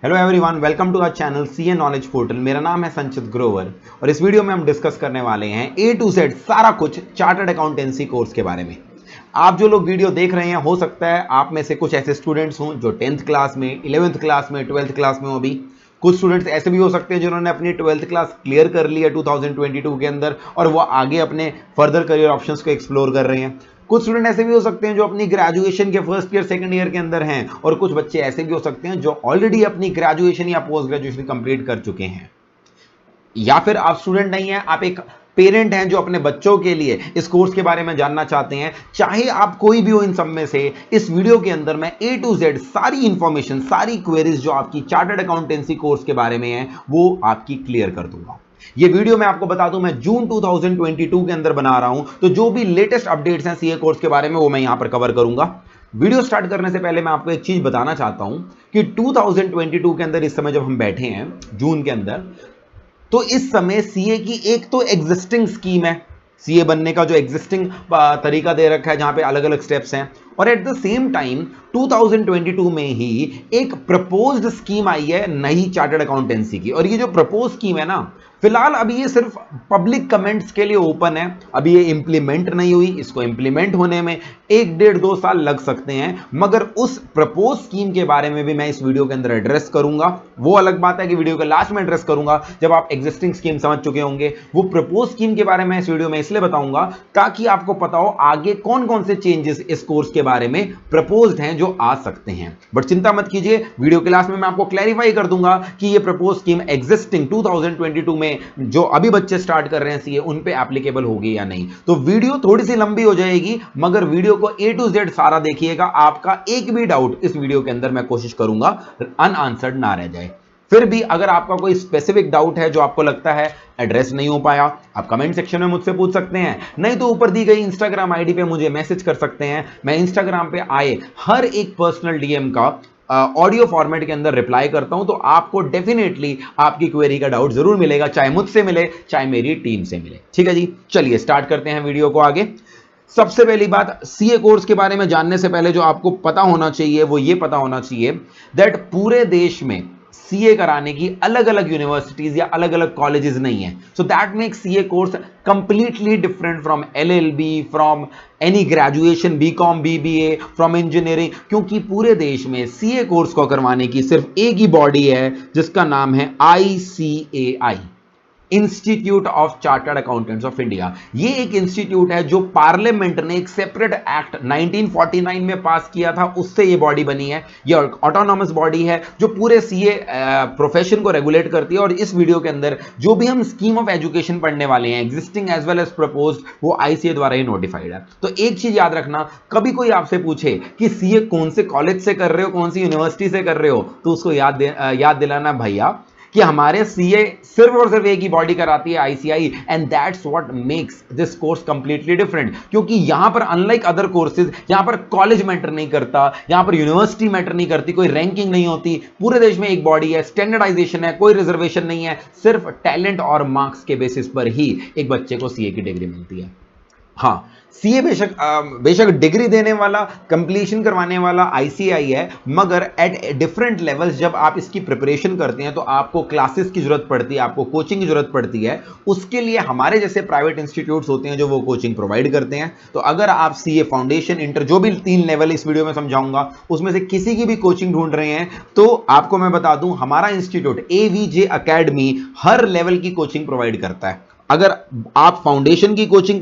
Hello everyone, welcome to our channel CA knowledge portal. मेरा नाम है संचित ग्रोवर और इस वीडियो में हम डिस्कस करने वाले हैं ए टू जेड सारा कुछ चार्टर्ड अकाउंटेंसी कोर्स के बारे में। आप जो लोग वीडियो देख रहे हैं, हो सकता है आप में से कुछ ऐसे स्टूडेंट्स हों जो 10th क्लास में, 11th क्लास में, 12th क्लास में हो। अभी कुछ स्टूडेंट्स ऐसे भी हो सकते हैं जिन्होंने अपनी 12th क्लास क्लियर कर ली है 2022 के अंदर और वो आगे अपने फर्दर करियर ऑप्शंस को एक्सप्लोर कर रहे हैं। कुछ स्टूडेंट ऐसे भी हो सकते हैं जो अपनी ग्रेजुएशन के फर्स्ट ईयर सेकंड ईयर के अंदर हैं और कुछ बच्चे ऐसे भी हो सकते हैं जो ऑलरेडी अपनी ग्रेजुएशन या पोस्ट ग्रेजुएशन कंप्लीट कर चुके हैं। या फिर आप स्टूडेंट नहीं हैं, आप एक पेरेंट हैं जो अपने बच्चों के लिए इस कोर्स के बारे में जानना चाहते हैं। चाहे आप कोई भी हो इन सब में से, इस वीडियो के अंदर मैं ए टू जेड सारी इंफॉर्मेशन, सारी क्वेरीज जो आपकी चार्टर्ड अकाउंटेंसी कोर्स के बारे में है वो आपकी क्लियर कर दूंगा। ये वीडियो मैं आपको बता दूं, मैं जून 2022 के अंदर बना रहा हूं, तो जो भी लेटेस्ट अपडेट्स हैं सीए कोर्स के बारे में वो मैं यहां पर कवर करूंगा। वीडियो स्टार्ट करने से पहले मैं आपको एक चीज बताना चाहता हूं कि 2022 के अंदर इस समय जब हम बैठे हैं जून के अंदर, तो इस समय सीए की एक तो एग्जिस्टिंग स्कीम है, सीए बनने का जो एग्जिस्टिंग तरीका दे रखा है जहां पे अलग अलग स्टेप्स हैं, और एट द सेम टाइम 2022 में ही एक प्रपोज्ड स्कीम आई है नई चार्टर्ड अकाउंटेंसी की। और ये जो प्रपोज स्कीम है ना, फिलहाल अभी ये सिर्फ पब्लिक कमेंट्स के लिए ओपन है, अभी ये इंप्लीमेंट नहीं हुई। इसको इंप्लीमेंट होने में 1-1.5-2 साल लग सकते हैं, मगर उस प्रपोज स्कीम के बारे में भी मैं इस वीडियो के अंदर एड्रेस करूंगा। वो अलग बात है कि वीडियो के लास्ट में एड्रेस करूंगा जब आप एग्जिस्टिंग स्कीम समझ चुके होंगे। वो प्रपोज स्कीम के बारे में इस वीडियो में इसलिए बताऊंगा ताकि आपको पता हो आगे कौन कौन से चेंजेस इस कोर्स के बारे में प्रपोज्ड हैं जो आ सकते हैं। बट चिंता मत कीजिए, वीडियो के लास्ट में मैं आपको क्लैरिफाई कर दूंगा कि ये प्रपोज स्कीम एग्जिस्टिंग 2022 में जो अभी बच्चे स्टार्ट कर रहे हैं सीए, उन पे एप्लीकेबल होगी या नहीं। तो वीडियो थोड़ी सी लंबी हो जाएगी, मगर वीडियो को ए टू जेड सारा देखिएगा। आपका एक भी डाउट इस वीडियो के अंदर मैं कोशिश करूंगा अनआंसर्ड ना रह जाए। फिर भी अगर आपका कोई स्पेसिफिक डाउट है जो आपको लगता है एड्रेस नहीं हो पाया, आप कमेंट सेक्शन में मुझसे पूछ सकते हैं, नहीं तो ऊपर दी गई इंस्टाग्राम आईडी पे मुझे मैसेज कर सकते हैं। मैं इंस्टाग्राम पे आए हर एक पर्सनल डीएम का ऑडियो फॉर्मेट के अंदर रिप्लाई करता हूं, तो आपको डेफिनेटली आपकी क्वेरी का डाउट जरूर मिलेगा, चाहे मुझसे मिले चाहे मेरी टीम से मिले। ठीक है जी, चलिए स्टार्ट करते हैं वीडियो को आगे। सबसे पहली बात, सीए कोर्स के बारे में जानने से पहले जो आपको पता होना चाहिए वो ये पता होना चाहिए दैट पूरे देश में सीए कराने की अलग अलग यूनिवर्सिटीज या अलग अलग कॉलेजेस नहीं है। So that makes CA course completely different from LLB, from any graduation, BCom, BBA, from engineering, क्योंकि पूरे देश में सीए कोर्स को करवाने की सिर्फ एक ही बॉडी है जिसका नाम है ICAI, institute of chartered accountants of India. ये एक इंस्टीट्यूट है जो पार्लियामेंट ने एक सेपरेट एक्ट 1949 में पास किया था, उससे ये बॉडी बनी है। ये ऑटोनॉमस बॉडी है जो पूरे सीए प्रोफेशन को रेगुलेट करती है। और इस वीडियो के अंदर जो भी हम स्कीम ऑफ एजुकेशन पढ़ने वाले हैं, existing as well as proposed, वो आईसीए द्वारा ही नोटिफाइड है। तो एक चीज याद रखना, कभी कोई आपसे पूछे कि सीए कौन से कॉलेज से कर रहे हो, कौन सी यूनिवर्सिटी से कर रहे हो, तो उसको याद दिलाना भैया कि हमारे सीए सिर्फ और सिर्फ एक ही बॉडी कराती है, ICI, and that's what makes this course completely different. क्योंकि यहां पर अनलाइक अदर कोर्सेज, यहां पर कॉलेज मैटर नहीं करता, यहां पर यूनिवर्सिटी मैटर नहीं करती, कोई रैंकिंग नहीं होती। पूरे देश में एक बॉडी है, स्टैंडर्डाइजेशन है, कोई रिजर्वेशन नहीं है, सिर्फ टैलेंट और मार्क्स के बेसिस पर ही एक बच्चे को सीए की डिग्री मिलती है। हाँ, सीए बेशक डिग्री देने वाला, कंप्लीशन करवाने वाला आईसीआई है, मगर एट डिफरेंट लेवल्स जब आप इसकी प्रिपरेशन करते हैं तो आपको क्लासेस की जरूरत पड़ती है, आपको कोचिंग की जरूरत पड़ती है। उसके लिए हमारे जैसे प्राइवेट इंस्टीट्यूट्स होते हैं जो वो कोचिंग प्रोवाइड करते हैं। तो अगर आप सीए फाउंडेशन, इंटर, जो भी 3 लेवल इस वीडियो में समझाऊंगा, उसमें से किसी की भी कोचिंग ढूंढ रहे हैं, तो आपको मैं बता दूं हमारा इंस्टीट्यूट एवीजे एकेडमी हर लेवल की कोचिंग प्रोवाइड करता है। अगर आप फाउंडेशन की कोचिंग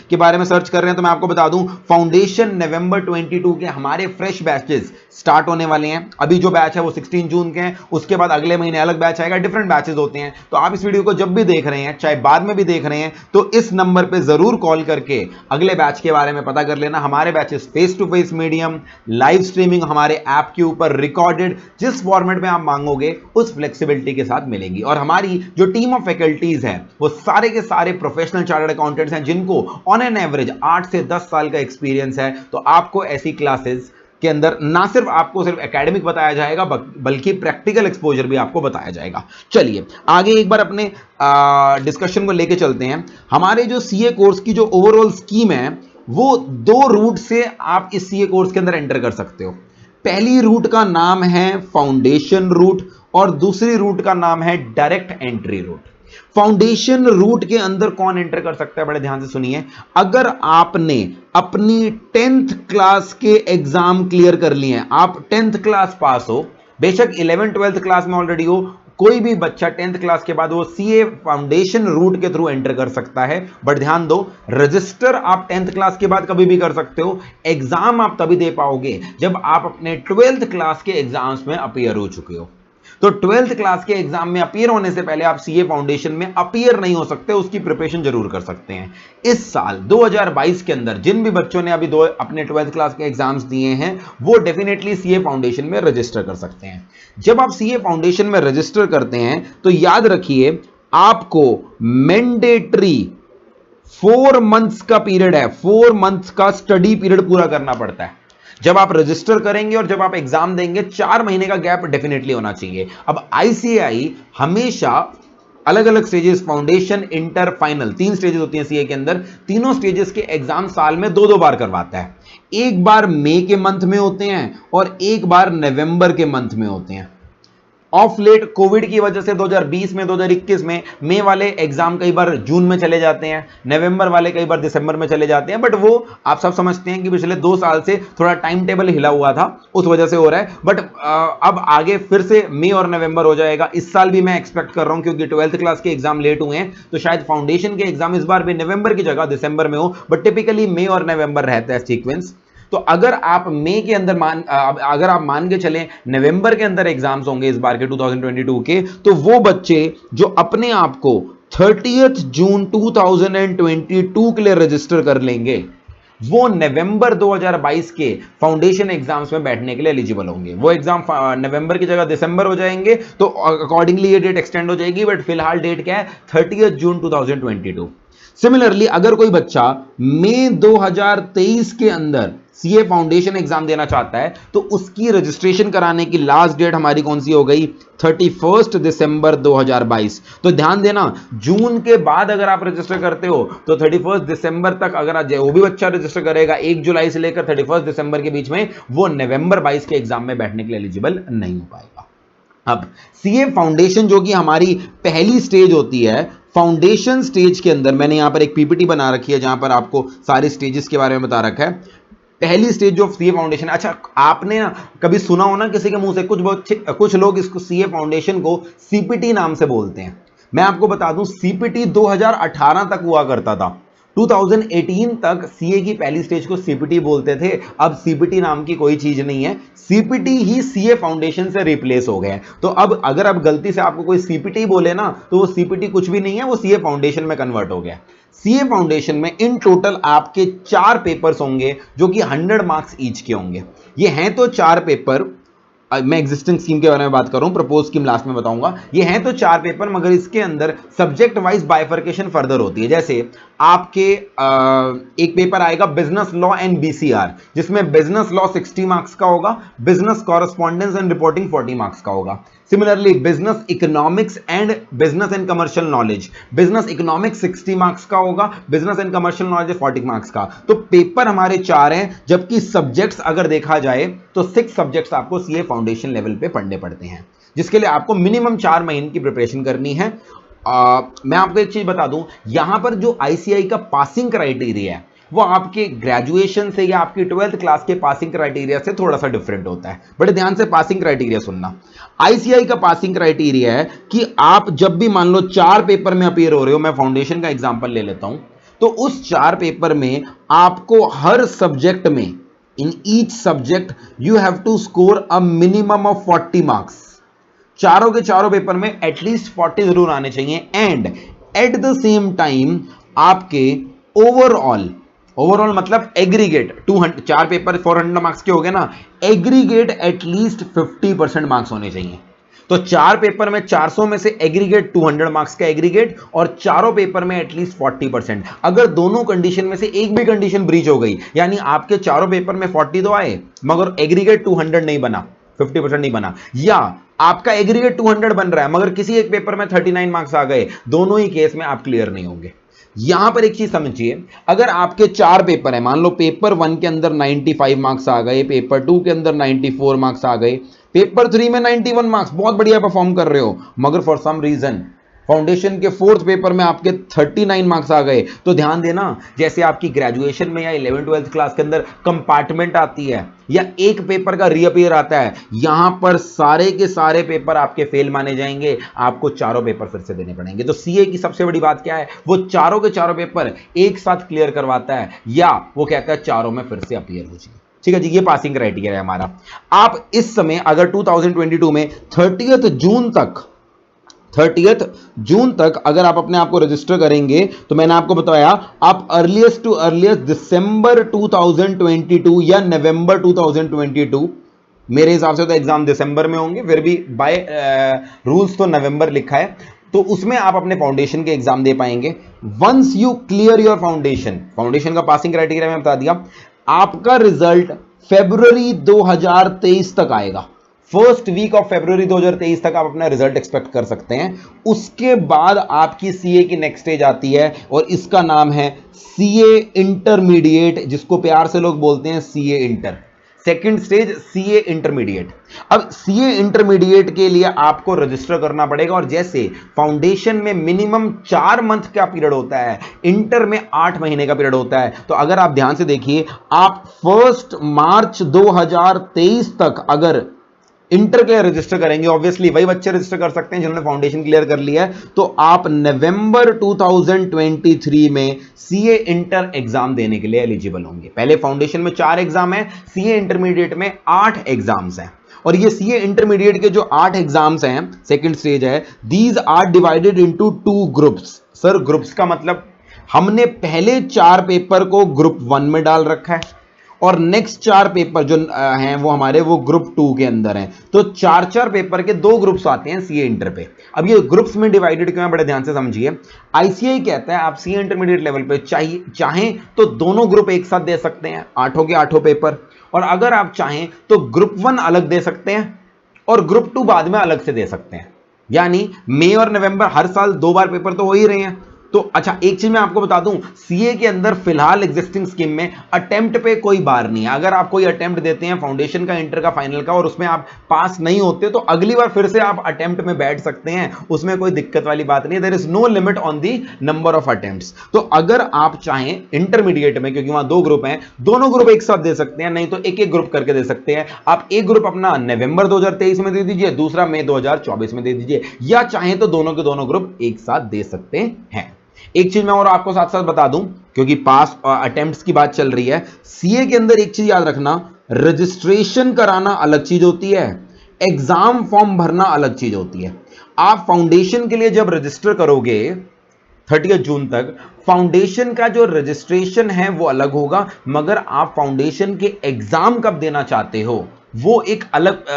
के बारे में सर्च कर रहे हैं तो मैं आपको बता दूं, फाउंडेशन नवंबर 22 के हमारे फ्रेश बैचेस स्टार्ट होने वाले हैं। अभी जो बैच है वो 16 जून के हैं, उसके बाद अगले महीने अलग बैच आएगा, डिफरेंट बैचेस होते हैं। तो आप इस वीडियो को जब भी देख रहे हैं, चाहे बाद में भी देख रहे हैं, तो इस नंबर पे जरूर कॉल करके अगले बैच के बारे में पता कर लेना। हमारे batches face to face medium, live streaming हमारे ऐप के ऊपर, रिकॉर्डेड, जिस फॉर्मेट में आप मांगोगे उस फ्लेक्सिबिलिटी के साथ मिलेंगी। और हमारी जो टीम ऑफ फैकल्टीज है वो सारे के सारे प्रोफेशनल चार्टर्ड अकाउंटेंट्स हैं जिनको ऑन एन एवरेज 8 से 10 साल का एक्सपीरियंस है। तो आपको ऐसी क्लासेस के अंदर ना सिर्फ आपको सिर्फ एकेडमिक बताया जाएगा, बल्कि प्रैक्टिकल एक्सपोजर भी आपको बताया जाएगा। चलिए आगे एक बार अपने डिस्कशन को लेके चलते हैं। हमारे जो सीए कोर्स की जो ओवरऑल स्कीम है, वो 2 रूट से आप इस सीए कोर्स के अंदर एंटर कर सकते हो। पहली रूट का नाम है फाउंडेशन रूट और दूसरी रूट का नाम है direct entry route. Foundation route के अंदर कौन एंटर कर सकता है, बड़े ध्यान से सुनिए। अगर आपने अपनी 10th क्लास के एग्जाम क्लियर कर लिए हैं, आप 10th क्लास पास हो, बेशक 11th 12th क्लास में ऑलरेडी हो, कोई भी बच्चा 10th क्लास के बाद वो सीए फाउंडेशन रूट के थ्रू एंटर कर सकता है। बट ध्यान दो, रजिस्टर आप 10th क्लास के बाद कभी भी कर सकते हो, एग्जाम आप तभी दे पाओगे जब आप अपने 12th क्लास के एग्जाम्स में अपीयर हो चुके हो। तो 12th क्लास के एग्जाम में अपीयर होने से पहले आप सीए फाउंडेशन में अपीयर नहीं हो सकते, उसकी प्रिपरेशन जरूर कर सकते हैं। इस साल 2022 के अंदर जिन भी बच्चों ने अभी अपने 12th क्लास के एग्जाम्स दिए हैं वो डेफिनेटली सीए फाउंडेशन में रजिस्टर कर सकते हैं। जब आप सीए फाउंडेशन में रजिस्टर करते हैं तो याद रखिए आपको मैंडेटरी 4 मंथ्स का पीरियड है, 4 मंथ्स का स्टडी पीरियड पूरा करना पड़ता है जब आप रजिस्टर करेंगे और जब आप एग्जाम देंगे। 4 महीने का गैप डेफिनेटली होना चाहिए। अब आईसीएआई हमेशा अलग अलग stages, foundation, inter, final, 3 stages होती हैं सीए के अंदर। तीनों स्टेजेस के एग्जाम साल में 2-2 बार करवाता है। एक बार मई के मंथ में होते हैं और एक बार नवंबर के मंथ में होते हैं। ऑफ लेट कोविड की वजह से 2020 में 2021 में मई वाले एग्जाम कई बार जून में चले जाते हैं, नवंबर वाले कई बार दिसंबर में चले जाते हैं। बट वो आप सब समझते हैं कि पिछले 2 साल से थोड़ा टाइम टेबल हिला हुआ था, उस वजह से हो रहा है। बट अब आगे फिर से मई और नवंबर हो जाएगा। इस साल भी मैं एक्सपेक्ट कर रहा हूं क्योंकि 12th क्लास के एग्जाम लेट हुए हैं तो शायद फाउंडेशन के एग्जाम इस बार भी नवंबर की जगह दिसंबर में हो, बट टिपिकली मई और नवंबर रहता है सीक्वेंस। तो अगर आप मई के अंदर अगर आप मान के चलें नवंबर के अंदर एग्जाम्स होंगे इस बार के 2022 के, तो वो बच्चे जो अपने आप को 30 जून 2022 के लिए रजिस्टर कर लेंगे वो नवंबर 2022 के फाउंडेशन एग्जाम्स में बैठने के लिए एलिजिबल होंगे। वो एग्जाम नवंबर की जगह दिसंबर हो जाएंगे तो अकॉर्डिंगली ये डेट एक्सटेंड हो जाएगी। बट फिलहाल डेट क्या है, 30 जून 2022। सिमिलरली अगर कोई बच्चा मई 2023 के अंदर सीए फाउंडेशन एग्जाम देना चाहता है तो उसकी रजिस्ट्रेशन कराने की लास्ट डेट हमारी कौन सी हो गई, 31 दिसंबर 2022। तो ध्यान देना, जून के बाद अगर आप रजिस्टर करते हो तो 31 दिसंबर तक अगर वो भी बच्चा रजिस्टर करेगा 1 जुलाई से लेकर 31 दिसंबर के बीच में, वो नवंबर 22 के एग्जाम में बैठने के लिए एलिजिबल नहीं हो पाएगा। अब सीए फाउंडेशन जो कि हमारी पहली स्टेज होती है, फाउंडेशन स्टेज के अंदर मैंने यहां पर एक पीपीटी बना रखी है जहां पर आपको सारे स्टेजेस के बारे में बता रखा है। पहली स्टेज ऑफ सीए फाउंडेशन, अच्छा आपने ना कभी सुना हो ना किसी के मुंह से, कुछ लोग इसको सीए फाउंडेशन को सीपीटी नाम से बोलते हैं। मैं आपको बता दूं सीपीटी 2018 तक हुआ करता था। 2018 तक सीए की पहली स्टेज को सीपीटी बोलते थे। अब सीपीटी नाम की कोई चीज नहीं है, सीपीटी ही सीए फाउंडेशन से रिप्लेस हो गए। तो अब अगर अब गलती से आपको कोई सीपीटी बोले ना तो वो सीपीटी कुछ भी नहीं है, वो सीए फाउंडेशन में कन्वर्ट हो गया। सीए फाउंडेशन में इन टोटल आपके 4 पेपर्स होंगे जो कि 100 मार्क्स ईच के होंगे। ये हैं तो 4 पेपर, मैं एग्जिस्टिंग स्कीम के बारे में बात कर रहा हूं, प्रपोज स्कीम लास्ट में बताऊंगा। ये हैं तो 4 पेपर मगर इसके अंदर सब्जेक्ट वाइज बाइफर्केशन फर्दर होती है। जैसे आपके एक पेपर आएगा बिजनेस लॉ एंड बीसीआर, जिसमें बिजनेस लॉ 60 मार्क्स का होगा, business correspondence and reporting 40 marks का होगा। Similarly business economics and business and commercial knowledge, business economics 60 marks का होगा, business and commercial knowledge 40 marks का। तो पेपर हमारे 4 हैं, जबकि सब्जेक्ट्स अगर देखा जाए तो 6 सब्जेक्ट्स आपको सीए फाउंडेशन लेवल पे पढ़ने पड़ते हैं, जिसके लिए आपको मिनिमम 4 महीने की प्रिपरेशन करनी है। मैं आपको एक चीज बता दूं, यहां पर जो आईसीएआई का पासिंग क्राइटेरिया है वो आपके ग्रेजुएशन से या आपकी 12th क्लास के पासिंग क्राइटेरिया से थोड़ा सा डिफरेंट होता है। बड़े ध्यान से पासिंग क्राइटेरिया सुनना। आईसीएआई का पासिंग क्राइटेरिया है कि आप जब भी मान लो 4 पेपर में अपीयर हो रहे हो, मैं फाउंडेशन का एग्जांपल ले लेता हूं, तो उस 4 पेपर में आपको हर सब्जेक्ट में, in each subject you have to score a minimum of 40 marks. चारों के चारों पेपर में एटलीस्ट 40 जरूर आने चाहिए। And at the same time आपके ओवरऑल मतलब एग्रीगेट 200, 4 पेपर 400 मार्क्स के हो गए ना, एग्रीगेट एटलीस्ट 50% मार्क्स होने चाहिए। तो 4 पेपर में 400 में से एग्रीगेट 200 मार्क्स का एग्रीगेट और चारों पेपर में एटलीस्ट 40%। अगर दोनों कंडीशन में से एक भी कंडीशन ब्रीच हो गई, यानी आपके चारों पेपर में 40 तो आए मगर एग्रीगेट 200 नहीं बना, 50% नहीं बना, या आपका एग्रीगेट 200 बन रहा है मगर किसी एक पेपर में 39 मार्क्स आ गए, दोनों ही केस में आप क्लियर नहीं होंगे। यहां पर एक चीज समझिए, अगर आपके 4 पेपर है, मान लो पेपर 1 के अंदर 95 मार्क्स आ गए, पेपर 2 के अंदर 94 मार्क्स आ गए, पेपर 3 में 91 मार्क्स, बहुत बढ़िया परफॉर्म कर रहे हो, मगर फॉर सम रीजन फाउंडेशन के 4th पेपर में आपके 39 मार्क्स आ गए, तो ध्यान देना, जैसे आपकी ग्रेजुएशन में या 11th-12th क्लास के अंदर कंपार्टमेंट आती है या एक पेपर का रीअपीयर आता है, यहां पर सारे के सारे पेपर आपके फेल माने जाएंगे, आपको चारों पेपर फिर से देने पड़ेंगे। तो सीए की सबसे बड़ी बात क्या है, वो चारों के चारों पेपर एक साथ क्लियर करवाता है, या वो कहता है चारों में फिर से अपीयर हो जाए। ठीक है जी, ये पासिंग क्राइटेरिया है हमारा। आप इस समय अगर 2022 में 30th जून तक अगर आप अपने आप को रजिस्टर करेंगे, तो मैंने आपको बताया आप अर्लीस्ट टू अर्लीस्ट दिसंबर 2022 या नवंबर 2022, मेरे हिसाब से तो एग्जाम दिसंबर में होंगे, फिर भी बाय रूल्स तो नवंबर लिखा है, तो उसमें आप अपने फाउंडेशन के एग्जाम दे पाएंगे। Once you clear your foundation का पासिंग क्राइटेरिया मैं बता दिया, आपका रिजल्ट फरवरी 2023 तक आएगा। फर्स्ट वीक ऑफ फरवरी 2023 तक आप अपना रिजल्ट एक्सपेक्ट कर सकते हैं। उसके बाद आपकी सीए की नेक्स्ट स्टेज आती है और इसका नाम है सीए इंटरमीडिएट, जिसको प्यार से लोग बोलते हैं CA inter. Second stage CA intermediate. अब सीए इंटरमीडिएट के लिए आपको रजिस्टर करना पड़ेगा, और जैसे फाउंडेशन में मिनिमम 4 मंथ का पीरियड होता है, इंटर में 8 महीने का पीरियड होता है। तो अगर आप ध्यान से देखिए, आप 1 मार्च 2023 तक अगर इंटर के लिए रजिस्टर करेंगे, ऑब्वियसली वही बच्चे रजिस्टर कर सकते हैं जिन्होंने फाउंडेशन क्लियर कर लिया है, तो आप नवंबर 2023 में सीए इंटर एग्जाम देने के लिए एलिजिबल होंगे। पहले फाउंडेशन में 4 एग्जाम है, सीए इंटरमीडिएट में 8 एग्जाम्स हैं, और ये सीए इंटरमीडिएट के जो 8 एग्जाम्स हैं, सेकंड स्टेज है, these are divided into 2 groups. Sir groups का मतलब, हमने पहले 4 पेपर को ग्रुप 1 में डाल रखा है, और नेक्स्ट 4 पेपर जो हैं वो हमारे वो ग्रुप 2 के अंदर हैं। तो 4 पेपर के 2 ग्रुप्स आते हैं सीए इंटर पे। अब ये ग्रुप्स में डिवाइडेड क्यों है, बड़े ध्यान से समझिए। आईसीआई कहता है आप सीए इंटरमीडिएट लेवल पे चाहें तो दोनों ग्रुप एक साथ दे सकते हैं, 8 के 8 पेपर, और अगर आप चाहें तो ग्रुप 1 अलग दे सकते हैं और ग्रुप 2 बाद में अलग से दे सकते हैं। यानी मई और नवंबर हर साल 2 बार पेपर तो हो ही रहे हैं। तो अच्छा, एक चीज मैं आपको बता दूं, सीए के अंदर फिलहाल एग्जिस्टिंग स्कीम में अटेम्प्ट पे कोई बार नहीं है। अगर आप कोई अटेम्प्ट देते हैं फाउंडेशन का, इंटर का, फाइनल का, और उसमें आप पास नहीं होते, तो अगली बार फिर से आप अटेम्प्ट में बैठ सकते हैं, उसमें कोई दिक्कत वाली बात नहीं है। There is no limit on the number of attempts. तो अगर आप चाहें इंटरमीडिएट में, क्योंकि वहां 2 ग्रुप हैं, दोनों ग्रुप एक साथ दे सकते हैं, नहीं तो एक एक ग्रुप करके दे सकते हैं। आप एक ग्रुप अपना नवंबर 2023 में दे दीजिए, दूसरा मई 2024 में दे दीजिए, या चाहें तो दोनों के दोनों ग्रुप एक साथ दे सकते हैं। एक चीज मैं और आपको साथ साथ बता दूं, क्योंकि पास अटेम्प्ट्स की बात चल रही है, सीए के अंदर एक चीज याद रखना, रजिस्ट्रेशन कराना अलग चीज होती है, एग्जाम फॉर्म भरना अलग चीज होती है। आप फाउंडेशन के लिए जब रजिस्टर करोगे 30 जून तक, फाउंडेशन का जो रजिस्ट्रेशन है वो अलग होगा, मगर आप फाउंडेशन के एग्जाम कब देना चाहते हो वो एक अलग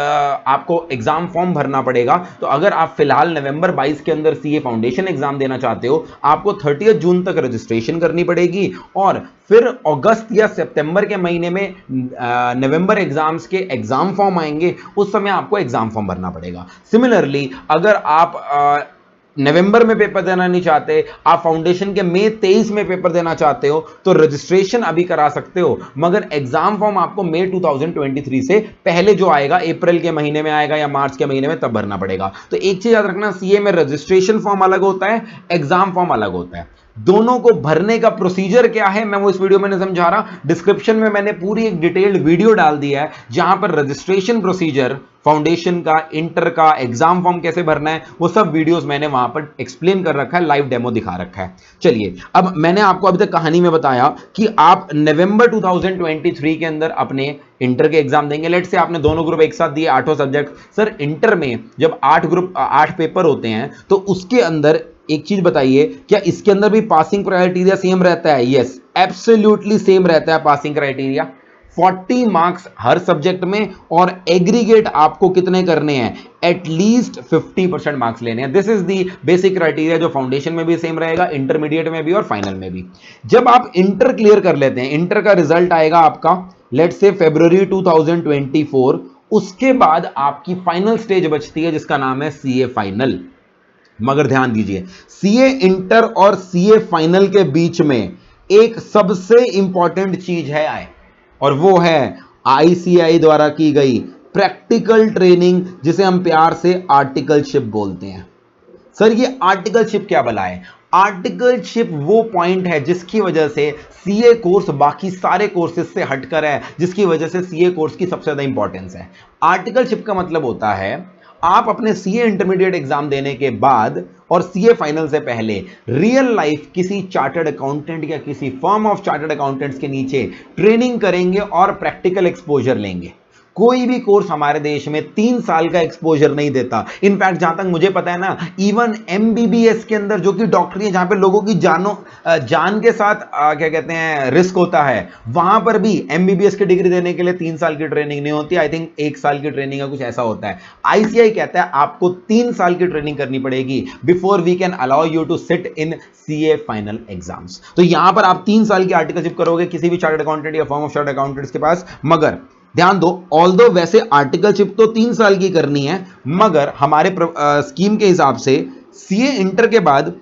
आपको एग्जाम फॉर्म भरना पड़ेगा। तो अगर आप फिलहाल नवंबर 22 के अंदर सीए फाउंडेशन एग्जाम देना चाहते हो, आपको 30 जून तक रजिस्ट्रेशन करनी पड़ेगी, और फिर अगस्त या सितंबर के महीने में नवंबर एग्जाम्स के एग्जाम फॉर्म आएंगे, उस समय आपको एग्जाम फॉर्म भरना पड़ेगा। सिमिलरली अगर आप नवंबर में पेपर देना नहीं चाहते, आप फाउंडेशन के मई 23 में पेपर देना चाहते हो, तो रजिस्ट्रेशन अभी करा सकते हो, मगर एग्जाम फॉर्म आपको मई 2023 से पहले जो आएगा, अप्रैल के महीने में आएगा या मार्च के महीने में, तब भरना पड़ेगा। तो एक चीज याद रखना, सीए में रजिस्ट्रेशन फॉर्म अलग होता है, एग्जाम फॉर्म अलग होता है। दोनों को भरने का प्रोसीजर क्या है मैं वो इस वीडियो में नहीं समझा रहा, डिस्क्रिप्शन में मैंने पूरी एक डिटेल्ड वीडियो डाल दिया है, जहां पर रजिस्ट्रेशन प्रोसीजर, फाउंडेशन का, इंटर का, एग्जाम फॉर्म कैसे भरना है, वो सब वीडियोस मैंने वहां पर एक्सप्लेन कर रखा है, लाइव डेमो दिखा रखा है। चलिए, अब मैंने आपको अभी तक कहानी में बताया कि आप नवंबर 2023 के अंदर अपने इंटर के एग्जाम देंगे। लेट से आपने दोनों ग्रुप एक साथ दिए, 8 सब्जेक्ट। सर इंटर में जब 8 पेपर होते हैं, तो उसके अंदर एक चीज बताइए, क्या इसके अंदर भी पासिंग क्राइटेरिया सेम रहता है? यस, एब्सोल्युटली सेम रहता है पासिंग क्राइटेरिया। 40 मार्क्स हर सब्जेक्ट में, और एग्रीगेट आपको कितने करने हैं? एटलीस्ट 50% मार्क्स लेने हैं। This is the basic criteria, जो फाउंडेशन में भी सेम रहेगा, इंटरमीडिएट में भी और फाइनल में भी। जब आप इंटर क्लियर कर लेते हैं, इंटर का रिजल्ट आएगा आपका लेट्स से फरवरी 2024, उसके बाद आपकी फाइनल स्टेज बचती है जिसका नाम है सीए फाइनल। मगर ध्यान दीजिए, सीए इंटर और सीए फाइनल के बीच में एक सबसे इंपॉर्टेंट चीज है आए, और वो है आईसीआई द्वारा की गई प्रैक्टिकल ट्रेनिंग, जिसे हम प्यार से आर्टिकलशिप बोलते हैं। सर ये आर्टिकलशिप क्या भला है? आर्टिकलशिप वो पॉइंट है जिसकी वजह से सीए कोर्स बाकी सारे कोर्सेज से हटकर है, जिसकी वजह से सीए कोर्स की सबसे ज्यादा इंपॉर्टेंस है। आर्टिकलशिप का मतलब होता है आप अपने सीए इंटरमीडिएट एग्जाम देने के बाद और सीए फाइनल से पहले रियल लाइफ किसी चार्टर्ड अकाउंटेंट या किसी फर्म ऑफ चार्टर्ड अकाउंटेंट्स के नीचे ट्रेनिंग करेंगे और प्रैक्टिकल एक्सपोजर लेंगे। कोई भी कोर्स हमारे देश में 3 साल का एक्सपोजर नहीं देता। इनफैक्ट जहां तक मुझे पता है ना, इवन एमबीबीएस के अंदर, जो कि डॉक्टरी है जहां पे लोगों की जान के साथ क्या कहते हैं रिस्क होता है, वहां पर भी एमबीबीएस की डिग्री देने के लिए 3 साल की ट्रेनिंग नहीं होती। आई थिंक 1 साल की ट्रेनिंग का कुछ ऐसा होता है। आईसीआई कहता है आपको 3 साल की ट्रेनिंग करनी पड़ेगी before we can allow you to sit in CA final exams. तो यहां पर आप 3 साल की आर्टिकलशिप करोगे किसी भी चार्टर्ड अकाउंटेंट या फर्म ऑफ चार्टर्ड अकाउंटेंट्स के पास। मगर ध्यान दो, ऑल्दो वैसे आर्टिकलशिप तो 3 साल की करनी है, मगर हमारे स्कीम के हिसाब से सीए इंटर के बाद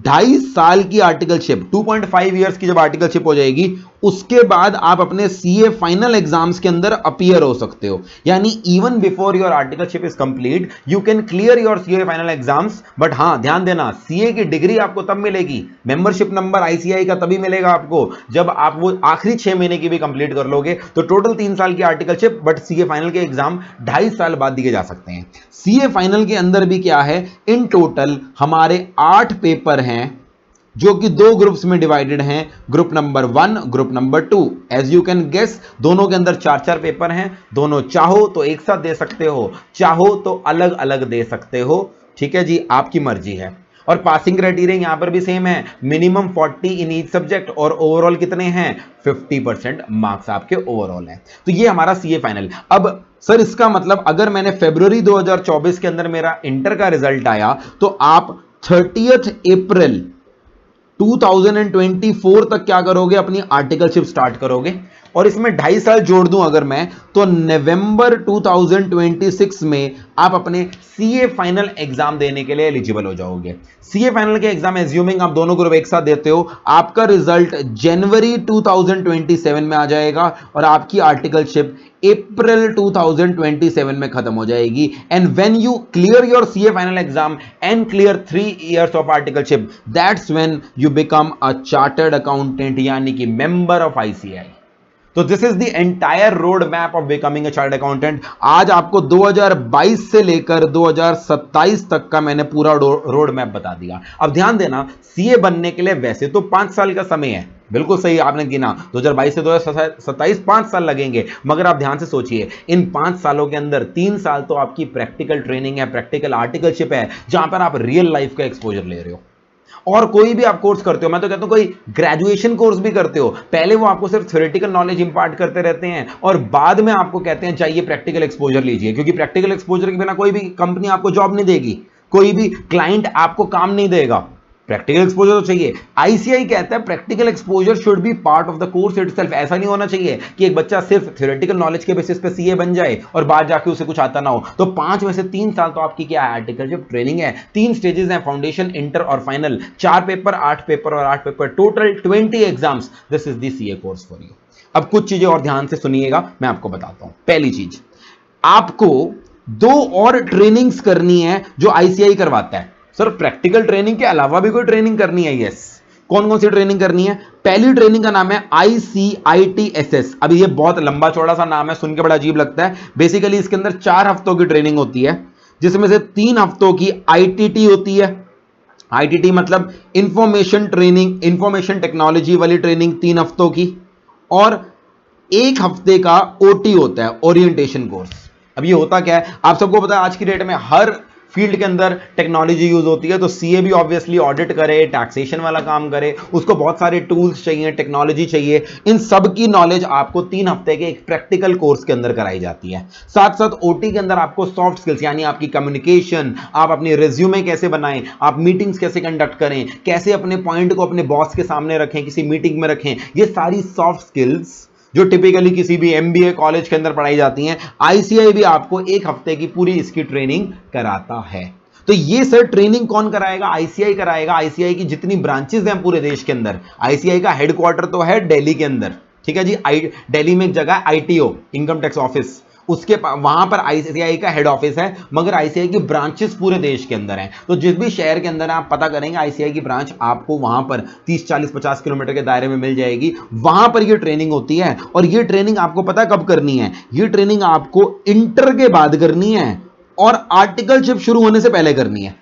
2.5 साल की आर्टिकलशिप, 2.5 ईयर्स की जब आर्टिकलशिप हो जाएगी, उसके बाद आप अपने सीए फाइनल एग्जाम्स के अंदर अपीयर हो सकते हो। यानी even before your articleship is complete you can clear your CA final exams. But हां ध्यान देना, सीए की डिग्री आपको तब मिलेगी, मेंबरशिप नंबर आईसीआई का तभी मिलेगा आपको जब आप वो आखिरी 6 महीने की भी कंप्लीट कर लोगे। तो टोटल 3 साल की आर्टिकलशिप, बट सीए फाइनल के एग्जाम 2.5 साल बाद दिए जा सकते हैं। सीए फाइनल के अंदर भी क्या है, इन टोटल हमारे 8 पेपर हैं जो कि 2 ग्रुप्स में डिवाइडेड हैं, group number 1, group number 2। As you can guess, दोनों के अंदर 4-4 पेपर हैं। दोनों चाहो तो एक साथ दे सकते हो, चाहो तो अलग अलग दे सकते हो। ठीक है जी, आपकी मर्जी है। और पासिंग क्राइटेरिया यहां पर भी सेम है, मिनिमम 40 इन ईच सब्जेक्ट, और ओवरऑल कितने हैं, 50% मार्क्स आपके ओवरऑल है। तो ये हमारा सीए फाइनल। अब सर इसका मतलब अगर मैंने फरवरी 2024 के अंदर मेरा इंटर का रिजल्ट आया, तो आप 30 अप्रैल 2024 तक क्या करोगे, अपनी आर्टिकलशिप स्टार्ट करोगे। और इसमें 2.5 साल जोड़ दूं अगर मैं, तो नवंबर 2026 में आप अपने सीए फाइनल एग्जाम देने के लिए एलिजिबल हो जाओगे। सीए फाइनल के एग्जाम एज्यूमिंग आप दोनों ग्रुप एक साथ देते हो, आपका रिजल्ट जनवरी 2027 में आ जाएगा और आपकी आर्टिकलशिप अप्रैल 2027 में खत्म हो जाएगी। And when you clear your CA final exam and clear 3 years of articleship, that's when you become a chartered accountant, यानी कि मेंबर ऑफ आईसीआई। तो this is the entire road map of becoming a chartered accountant. आज आपको 2022 से लेकर 2027 तक का मैंने पूरा रोड मैप बता दिया। अब ध्यान देना, सीए बनने के लिए वैसे तो 5 साल का समय है, बिल्कुल सही आपने गिना, 2022 से 2027 5 साल लगेंगे। मगर आप ध्यान से सोचिए, इन 5 सालों के अंदर 3 साल तो आपकी प्रैक्टिकल ट्रेनिंग है, प्रैक्टिकल आर्टिकलशिप है, जहां पर आप रियल लाइफ का एक्सपोजर ले रहे हो। और कोई भी आप कोर्स करते हो, मैं तो कहता हूं कोई ग्रेजुएशन कोर्स भी करते हो, पहले वो आपको सिर्फ थ्योरेटिकल नॉलेज इंपार्ट करते रहते हैं और बाद में आपको कहते हैं चाहिए प्रैक्टिकल एक्सपोजर लीजिए, क्योंकि प्रैक्टिकल एक्सपोजर के बिना कोई भी कंपनी आपको जॉब नहीं देगी, कोई भी क्लाइंट आपको काम नहीं देगा। प्रैक्टिकल एक्सपोजर तो चाहिए। आईसीआई कहता है practical exposure should be part of the course itself. ऐसा नहीं होना चाहिए कि एक बच्चा सिर्फ थ्योरेटिकल नॉलेज के बेसिस पे सीए बन जाए और बाद जाके उसे कुछ आता ना हो। तो 5 में से 3 साल तो आपकी क्या है, आर्टिकलशिप ट्रेनिंग है। 3 स्टेजेस हैं, फाउंडेशन, इंटर और फाइनल। 4 पेपर, 8 पेपर और 8 paper, total 20 exams. This is the CA course for you. अब कुछ चीजें और ध्यान से सुनिएगा, मैं आपको बताता हूं। पहली चीज, आपको 2 और ट्रेनिंग्स करनी है जो आईसीआई करवाता है। सर प्रैक्टिकल ट्रेनिंग के अलावा भी कोई ट्रेनिंग करनी है? यस। कौन कौन सी ट्रेनिंग करनी है? पहली ट्रेनिंग का नाम है ICITSS। अभी ये बहुत लंबा चौड़ा सा नाम है, सुन के बड़ा अजीब लगता है। बेसिकली इसके अंदर 4 हफ्तों की ट्रेनिंग होती है, जिसमें से 3 हफ्तों की ITT होती है। ITT मतलब इंफॉर्मेशन ट्रेनिंग, इंफॉर्मेशन टेक्नोलॉजी वाली ट्रेनिंग 3 हफ्तों की, और 1 हफ्ते का OT होता है, ओरिएंटेशन कोर्स। अब ये होता क्या है, आप सबको पता है आज की डेट में हर फील्ड के अंदर टेक्नोलॉजी यूज होती है। तो सीए भी ऑब्वियसली ऑडिट करे, टैक्सेशन वाला काम करे, उसको बहुत सारे टूल्स चाहिए, टेक्नोलॉजी चाहिए। इन सब की नॉलेज आपको 3 हफ्ते के एक प्रैक्टिकल कोर्स के अंदर कराई जाती है। साथ साथ ओटी के अंदर आपको सॉफ्ट स्किल्स, यानी आपकी कम्युनिकेशन, आप अपनी रिज्यूमे कैसे बनाएं, आप मीटिंग्स कैसे कंडक्ट करें, कैसे अपने पॉइंट को अपने बॉस के सामने रखें, किसी मीटिंग में रखें, ये सारी सॉफ्ट स्किल्स जो टिपिकली किसी भी एमबीए कॉलेज के अंदर पढ़ाई जाती हैं, आईसीआई भी आपको 1 हफ्ते की पूरी इसकी ट्रेनिंग कराता है। तो ये सर ट्रेनिंग कौन कराएगा? आईसीआई कराएगा। आईसीआई की जितनी ब्रांचेस हैं पूरे देश के अंदर, आईसीआई का हेडक्वार्टर तो है दिल्ली के अंदर, ठीक है जी। दिल्ली में एक जगह है आईटीओ, इनकम टैक्स ऑफिस, उसके वहां पर आईसीआई का हेड ऑफिस है, मगर आईसीआई की ब्रांचेस पूरे देश के अंदर हैं। तो जिस भी शहर के अंदर आप पता करेंगे आईसीआई की ब्रांच, आपको वहां पर 30 40 50 किलोमीटर के दायरे में मिल जाएगी। वहां पर ये ट्रेनिंग होती है, और ये ट्रेनिंग आपको पता कब करनी है? ये ट्रेनिंग आपको इंटर के बाद करनी है और आर्टिकलशिप शुरू होने से पहले करनी है।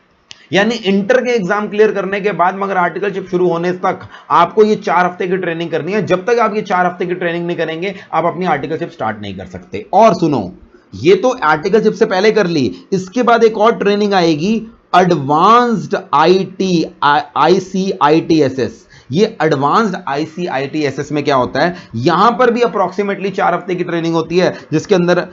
यानी इंटर के एग्जाम क्लियर करने के बाद मगर आर्टिकलशिप शुरू होने तक आपको ये 4 हफ्ते की ट्रेनिंग करनी है। जब तक आप ये 4 हफ्ते की ट्रेनिंग नहीं करेंगे, आप अपनी आर्टिकलशिप स्टार्ट नहीं कर सकते। और सुनो, ये तो आर्टिकलशिप से पहले कर ली, इसके बाद एक और ट्रेनिंग आएगी, एडवांस्ड आईटी आईसीआईटीएसएस। ये एडवांस्ड आईसीआईटीएसएस में क्या होता है? यहां पर भी अप्रोक्सीमेटली 4 हफ्ते की ट्रेनिंग होती है, जिसके अंदर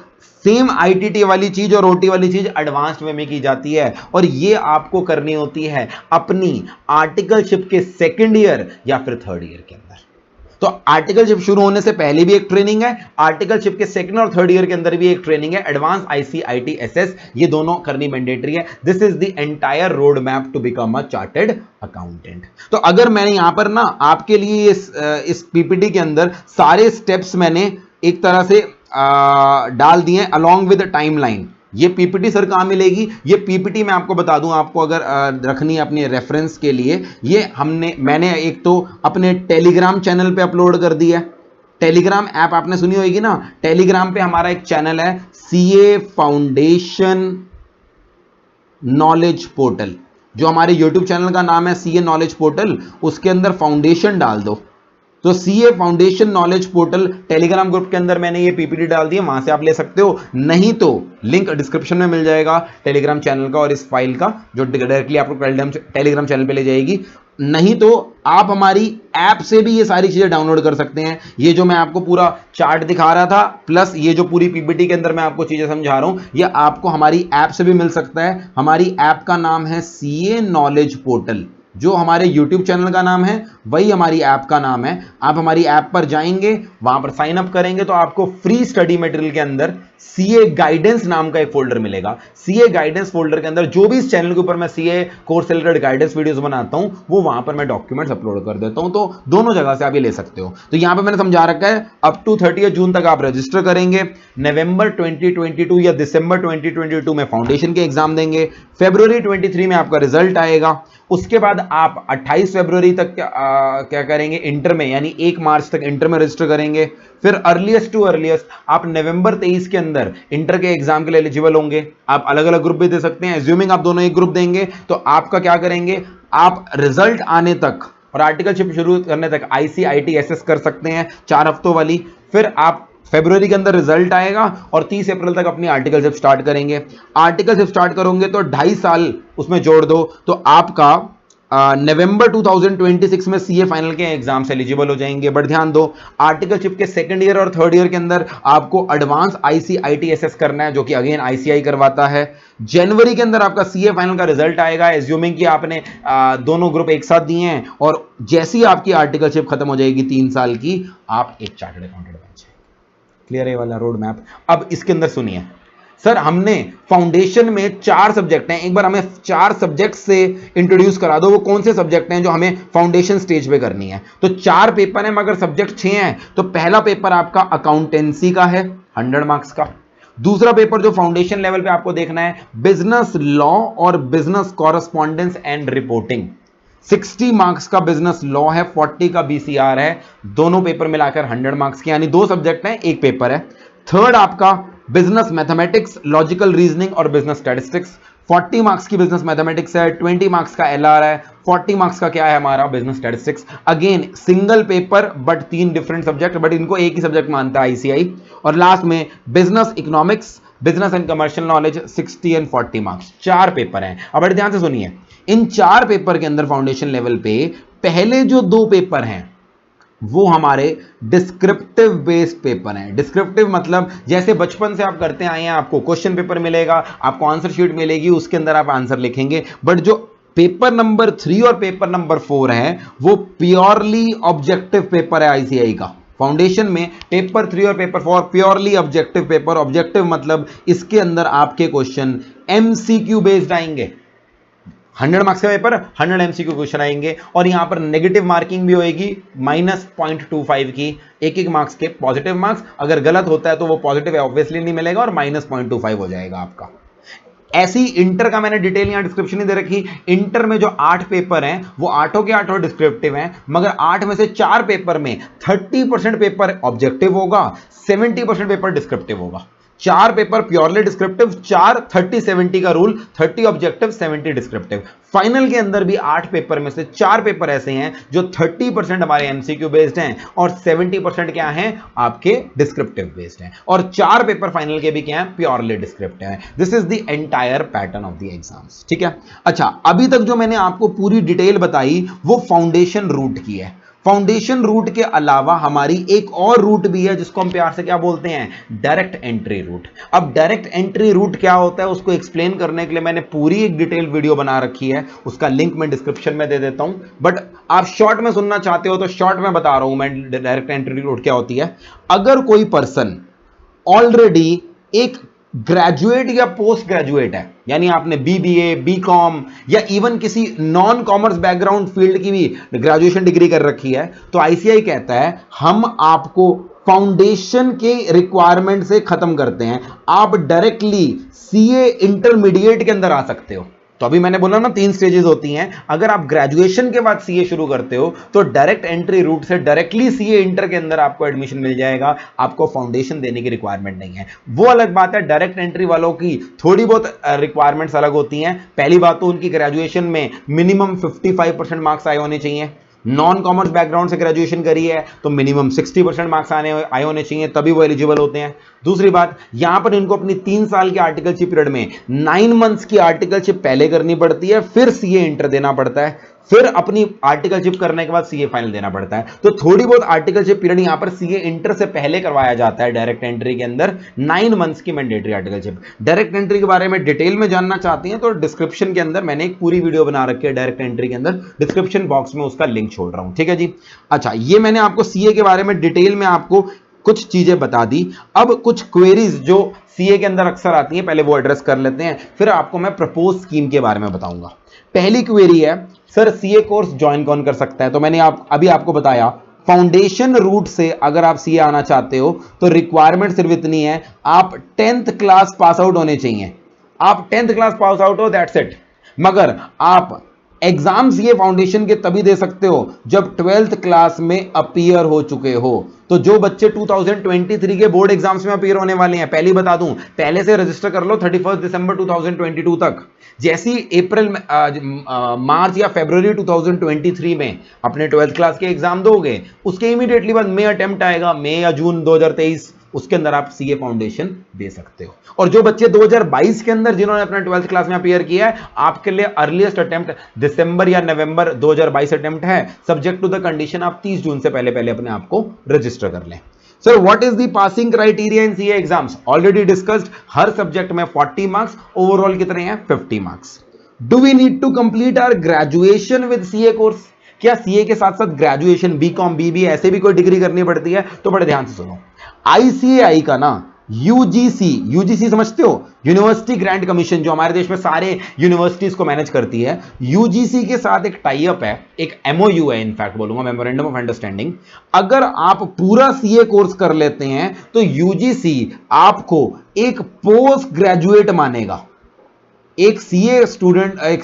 सेम आईटीटी वाली चीज और ओटी वाली चीज एडवांस्ड वे में की जाती है। और ये आपको करनी होती है अपनी आर्टिकलशिप के सेकंड ईयर या फिर थर्ड ईयर के अंदर। तो आर्टिकलशिप शुरू होने से पहले भी एक ट्रेनिंग है, आर्टिकलशिप के सेकंड और थर्ड ईयर के अंदर भी एक ट्रेनिंग है, एडवांस आईसीआईटीएसएस। ये दोनों करनी मैंडेटरी है। This is the entire road map to become a chartered accountant. तो अगर मैंने यहां पर ना आपके लिए इस पीपीटी के अंदर सारे स्टेप्स मैंने एक तरह से डाल दिए अलॉन्ग विद टाइमलाइन। ये पीपीटी सर कहां मिलेगी? ये पीपीटी मैं आपको बता दूं, आपको अगर रखनी है अपने रेफरेंस के लिए, ये मैंने एक तो अपने टेलीग्राम चैनल पे अपलोड कर दिया है। टेलीग्राम ऐप आपने सुनी होगी ना, टेलीग्राम पे हमारा एक चैनल है सीए फाउंडेशन नॉलेज पोर्टल। जो हमारे यूट्यूब चैनल का नाम है सीए नॉलेज पोर्टल, उसके अंदर फाउंडेशन डाल दो, तो CA foundation knowledge portal Telegram group के अंदर मैंने ये पीपीटी डाल दी है, वहां से आप ले सकते हो। नहीं तो लिंक डिस्क्रिप्शन में मिल जाएगा टेलीग्राम चैनल का और इस फाइल का, जो डायरेक्टली आपको टेलीग्राम चैनल पे ले जाएगी। नहीं तो आप हमारी ऐप से भी ये सारी चीजें डाउनलोड कर सकते हैं। ये जो मैं आपको पूरा चार्ट दिखा रहा था, प्लस ये जो पूरी पीपीटी के अंदर मैं आपको चीजें समझा रहा हूं, ये आपको हमारी ऐप से भी मिल सकता है। हमारी ऐप का नाम है सीए नॉलेज पोर्टल। जो हमारे YouTube चैनल का नाम है वही हमारी ऐप का नाम है। आप हमारी ऐप पर जाएंगे, वहां पर साइन अप करेंगे तो आपको फ्री स्टडी मटेरियल के अंदर सीए गाइडेंस नाम का एक फोल्डर मिलेगा। सीए गाइडेंस फोल्डर के अंदर जो भी इस चैनल के ऊपर मैं सीए कोर्स से रिलेटेड गाइडेंस वीडियोस बनाता हूं, वो वहां पर मैं डॉक्यूमेंट्स अपलोड कर देता हूं। तो दोनों जगह से आप ये ले सकते हो। तो यहां पर मैंने समझा रखा है अप टू 30 जून तक आप रजिस्टर करेंगे। नवंबर 2022 या दिसंबर 2022 में फाउंडेशन के एग्जाम देंगे। फरवरी 23 में आपका रिजल्ट आएगा। उसके बाद आप 28 फरवरी तक क्या करेंगे? इंटर में, यानी 1 मार्च तक इंटर में रजिस्टर करेंगे। फिर अर्लीस्ट टू अर्लीस्ट आप नवंबर 23 के अंदर इंटर के एग्जाम के लिए एलिजिबल होंगे। आप अलग अलग ग्रुप भी दे सकते हैं। एज्यूमिंग आप दोनों एक ग्रुप देंगे तो आपका क्या करेंगे? आप रिजल्ट आने तक और आर्टिकलशिप शुरू करने तक आईसीआईटीएसएस कर सकते हैं 4 हफ्तों वाली। फिर आप फरवरी के अंदर रिजल्ट आएगा और 30 अप्रैल तक अपनी आर्टिकलशिप स्टार्ट करेंगे। आर्टिकलशिप स्टार्ट करोगे तो 2.5 साल उसमें जोड़ दो, तो आपका नवंबर 2026 में सीए फाइनल के एग्जाम से एलिजिबल हो जाएंगे। बट ध्यान दो, आर्टिकलशिप के सेकंड ईयर और थर्ड ईयर के अंदर आपको एडवांस आईसीआईटीएसएस करना है, जो कि अगेन आईसीआई करवाता है। जनवरी के अंदर आपका सीए फाइनल का रिजल्ट आएगा, एज्यूमिंग कि आपने दोनों ग्रुप एक साथ दिए हैं, और जैसे ही आपकी आर्टिकलशिप खत्म हो जाएगी 3 साल की, आप एक चार्टर्ड अकाउंटेंट बन जाएंगे। क्लियर है वाला रोड मैप? अब इसके अंदर सुनिए सर, हमने फाउंडेशन में 4 सब्जेक्ट हैं, एक बार हमें 4 सब्जेक्ट से इंट्रोड्यूस करा दो। वो कौन से सब्जेक्ट हैं जो हमें फाउंडेशन स्टेज पे करनी है? तो 4 पेपर हैं मगर सब्जेक्ट 6 हैं। तो पहला पेपर आपका अकाउंटेंसी का है 100 मार्क्स का। दूसरा पेपर जो फाउंडेशन लेवल पे आपको देखना है, बिजनेस लॉ और business correspondence and reporting. 60 marks का बिजनेस लॉ है, 40 का बीसीआर है। दोनों पेपर मिलाकर 100 मार्क्स के, यानी 2 सब्जेक्ट हैं, एक पेपर है। थर्ड आपका बिजनेस मैथमेटिक्स, लॉजिकल रीजनिंग और बिजनेस स्टैटिस्टिक्स। 40 मार्क्स की बिजनेस मैथमेटिक्स है, 20 मार्क्स का एलआर है, 40 मार्क्स का क्या है हमारा? Business statistics. Again single paper but 3 different subject, but इनको एक ही सब्जेक्ट मानता है आईसीआई। और लास्ट में business economics, business and commercial knowledge, 60 and 40 marks. 4 paper हैं। अब बड़े ध्यान से सुनिए, इन 4 पेपर के अंदर फाउंडेशन लेवल पे पहले जो 2 पेपर हैं वो हमारे डिस्क्रिप्टिव बेस्ड पेपर हैं। डिस्क्रिप्टिव मतलब जैसे बचपन से आप करते आए हैं, आपको क्वेश्चन पेपर मिलेगा, आपको आंसर शीट मिलेगी, उसके अंदर आप आंसर लिखेंगे। बट जो पेपर नंबर 3 और पेपर नंबर 4 है वो प्योरली ऑब्जेक्टिव पेपर है आईसीआई का। फाउंडेशन में पेपर 3 और paper 4 purely objective paper. Objective मतलब इसके अंदर आपके क्वेश्चन एमसीक्यू बेस्ड आएंगे। 100 मार्क्स का पेपर, 100 एमसीक्यू क्वेश्चन आएंगे और यहां पर नेगेटिव मार्किंग भी होएगी -0.25 की, एक मार्क्स के पॉजिटिव मार्क्स, अगर गलत होता है तो वो पॉजिटिव ऑब्वियसली नहीं मिलेगा और -0.25 हो जाएगा आपका। ऐसी इंटर का मैंने डिटेल यहां डिस्क्रिप्शन नहीं दे रखी। इंटर में जो 8 पेपर हैं वो 8 के 8 डिस्क्रिप्टिव हैं, मगर 8 में से 4 पेपर में 30% पेपर ऑब्जेक्टिव होगा, 70% पेपर डिस्क्रिप्टिव होगा। 4 पेपर प्योरली डिस्क्रिप्टिव, 4 30-70 का रूल, 30 ऑब्जेक्टिव 70 डिस्क्रिप्टिव। फाइनल के अंदर भी 8 पेपर में से 4 पेपर ऐसे हैं जो 30% हमारे एमसीक्यू बेस्ड हैं और 70% क्या हैं आपके डिस्क्रिप्टिव बेस्ड हैं, और 4 पेपर फाइनल के भी क्या हैं प्योरली डिस्क्रिप्टिव हैं। This is the entire pattern of the exams, ठीक है। अच्छा, अभी तक जो मैंने आपको पूरी डिटेल बताई वो फाउंडेशन रूट की है। फाउंडेशन रूट के अलावा हमारी एक और रूट भी है जिसको हम प्यार से क्या बोलते हैं, डायरेक्ट एंट्री रूट। अब डायरेक्ट एंट्री रूट क्या होता है उसको एक्सप्लेन करने के लिए मैंने पूरी एक डिटेल वीडियो बना रखी है, उसका लिंक मैं डिस्क्रिप्शन में दे देता हूं, बट आप शॉर्ट में सुनना चाहते हो तो शॉर्ट में बता रहा हूं मैं डायरेक्ट एंट्री रूट क्या होती है। अगर कोई पर्सन ऑलरेडी एक ग्रेजुएट या पोस्ट ग्रेजुएट है, यानी आपने बीबीए, बीकॉम या इवन किसी नॉन कॉमर्स बैकग्राउंड फील्ड की भी ग्रेजुएशन डिग्री कर रखी है, तो आईसीएआई कहता है हम आपको फाउंडेशन के रिक्वायरमेंट से खत्म करते हैं, आप डायरेक्टली सीए इंटरमीडिएट के अंदर आ सकते हो। तो अभी मैंने बोला ना 3 स्टेजेस होती हैं, अगर आप ग्रेजुएशन के बाद सीए शुरू करते हो तो डायरेक्ट एंट्री रूट से डायरेक्टली सीए इंटर के अंदर आपको एडमिशन मिल जाएगा, आपको फाउंडेशन देने की रिक्वायरमेंट नहीं है। वो अलग बात है, डायरेक्ट एंट्री वालों की थोड़ी बहुत रिक्वायरमेंट्स अलग होती हैं। पहली बात तो उनकी ग्रेजुएशन में मिनिमम 55% मार्क्स आए होने चाहिए, नॉन कॉमर्स बैकग्राउंड से ग्रेजुएशन करी है तो मिनिमम 60% मार्क्स आए होने चाहिए, तभी वो एलिजिबल होते हैं। दूसरी बात, यहां पर इनको अपनी 3 साल के आर्टिकलशिप पीरियड में 9 मंथ्स की आर्टिकलशिप पहले करनी पड़ती है, फिर सीए इंटर देना पड़ता है, फिर अपनी आर्टिकलशिप करने के बाद सीए फाइनल देना पड़ता है। तो थोड़ी बहुत आर्टिकलशिप पीरियड यहां पर सीए इंटर से पहले करवाया जाता है डायरेक्ट एंट्री के अंदर, 9 मंथ्स की मैंडेटरी आर्टिकलशिप। डायरेक्ट एंट्री के बारे में डिटेल में जानना चाहती हैं तो डिस्क्रिप्शन के अंदर मैंने एक पूरी वीडियो बना रखी है डायरेक्ट एंट्री के अंदर, डिस्क्रिप्शन बॉक्स में उसका लिंक छोड़ रहा हूं, ठीक है जी। अच्छा, ये मैंने आपको सीए के बारे में डिटेल में आपको कुछ चीजें बता दी। अब कुछ क्वेरीज जो सीए के अंदर अक्सर आती हैं पहले वो एड्रेस कर लेते हैं, फिर आपको मैं प्रपोज स्कीम के बारे में बताऊंगा। पहली क्वेरी है, सर सीए कोर्स ज्वाइन कौन कर सकता है? तो मैंने अभी आपको बताया फाउंडेशन रूट से अगर आप सीए आना चाहते हो तो रिक्वायरमेंट सिर्फ इतनी है, आप 10th क्लास पास आउट होने चाहिए, आप 10th क्लास पास आउट हो, दैट्स इट। मगर आप एग्जाम्स ये फाउंडेशन के तभी दे सकते हो जब 12th क्लास में अपीयर हो चुके हो। तो जो बच्चे 2023 के बोर्ड एग्जाम्स में अपीयर होने वाले हैं, पहले बता दूं, पहले से रजिस्टर कर लो 31 दिसंबर 2022 तक। जैसी अप्रैल मार्च या फरवरी 2023 में अपने 12th क्लास के एग्जाम दोगे, उसके इमीडिएटली बाद मई अटेम्प्ट आएगा, मई या जून 2023, उसके अंदर आप सीए फाउंडेशन दे सकते हो। और जो बच्चे 2022 के अंदर जिन्होंने अपना 12th क्लास में अपीयर किया है, आपके लिए अर्लीस्ट अटेम्प्ट दिसंबर या नवंबर 2022 अटेम्प्ट है, सब्जेक्ट टू द कंडीशन आप 30 जून से पहले पहले अपने आप को रजिस्टर कर लें। Sir what is the passing criteria in CA exams? Already discussed, हर सब्जेक्ट में 40 मार्क्स, ओवरऑल कितने हैं 50 marks. Do we need to complete our graduation with CA course? क्या सीए के साथ साथ ग्रेजुएशन, बीकॉम, बीबीए ऐसे भी कोई डिग्री करनी पड़ती है? तो बड़े ध्यान से सुनो, आईसीएआई का ना यूजीसी समझते हो, यूनिवर्सिटी ग्रांट कमीशन, जो हमारे देश में सारे यूनिवर्सिटीज को मैनेज करती है, यूजीसी के साथ एक टाई अप है, एक एमओयू है, इनफैक्ट बोलूंगा मेमोरेंडम ऑफ अंडरस्टैंडिंग। अगर आप पूरा सीए कोर्स कर लेते हैं तो यूजीसी आपको एक पोस्ट ग्रेजुएट मानेगा। एक सीए स्टूडेंट, एक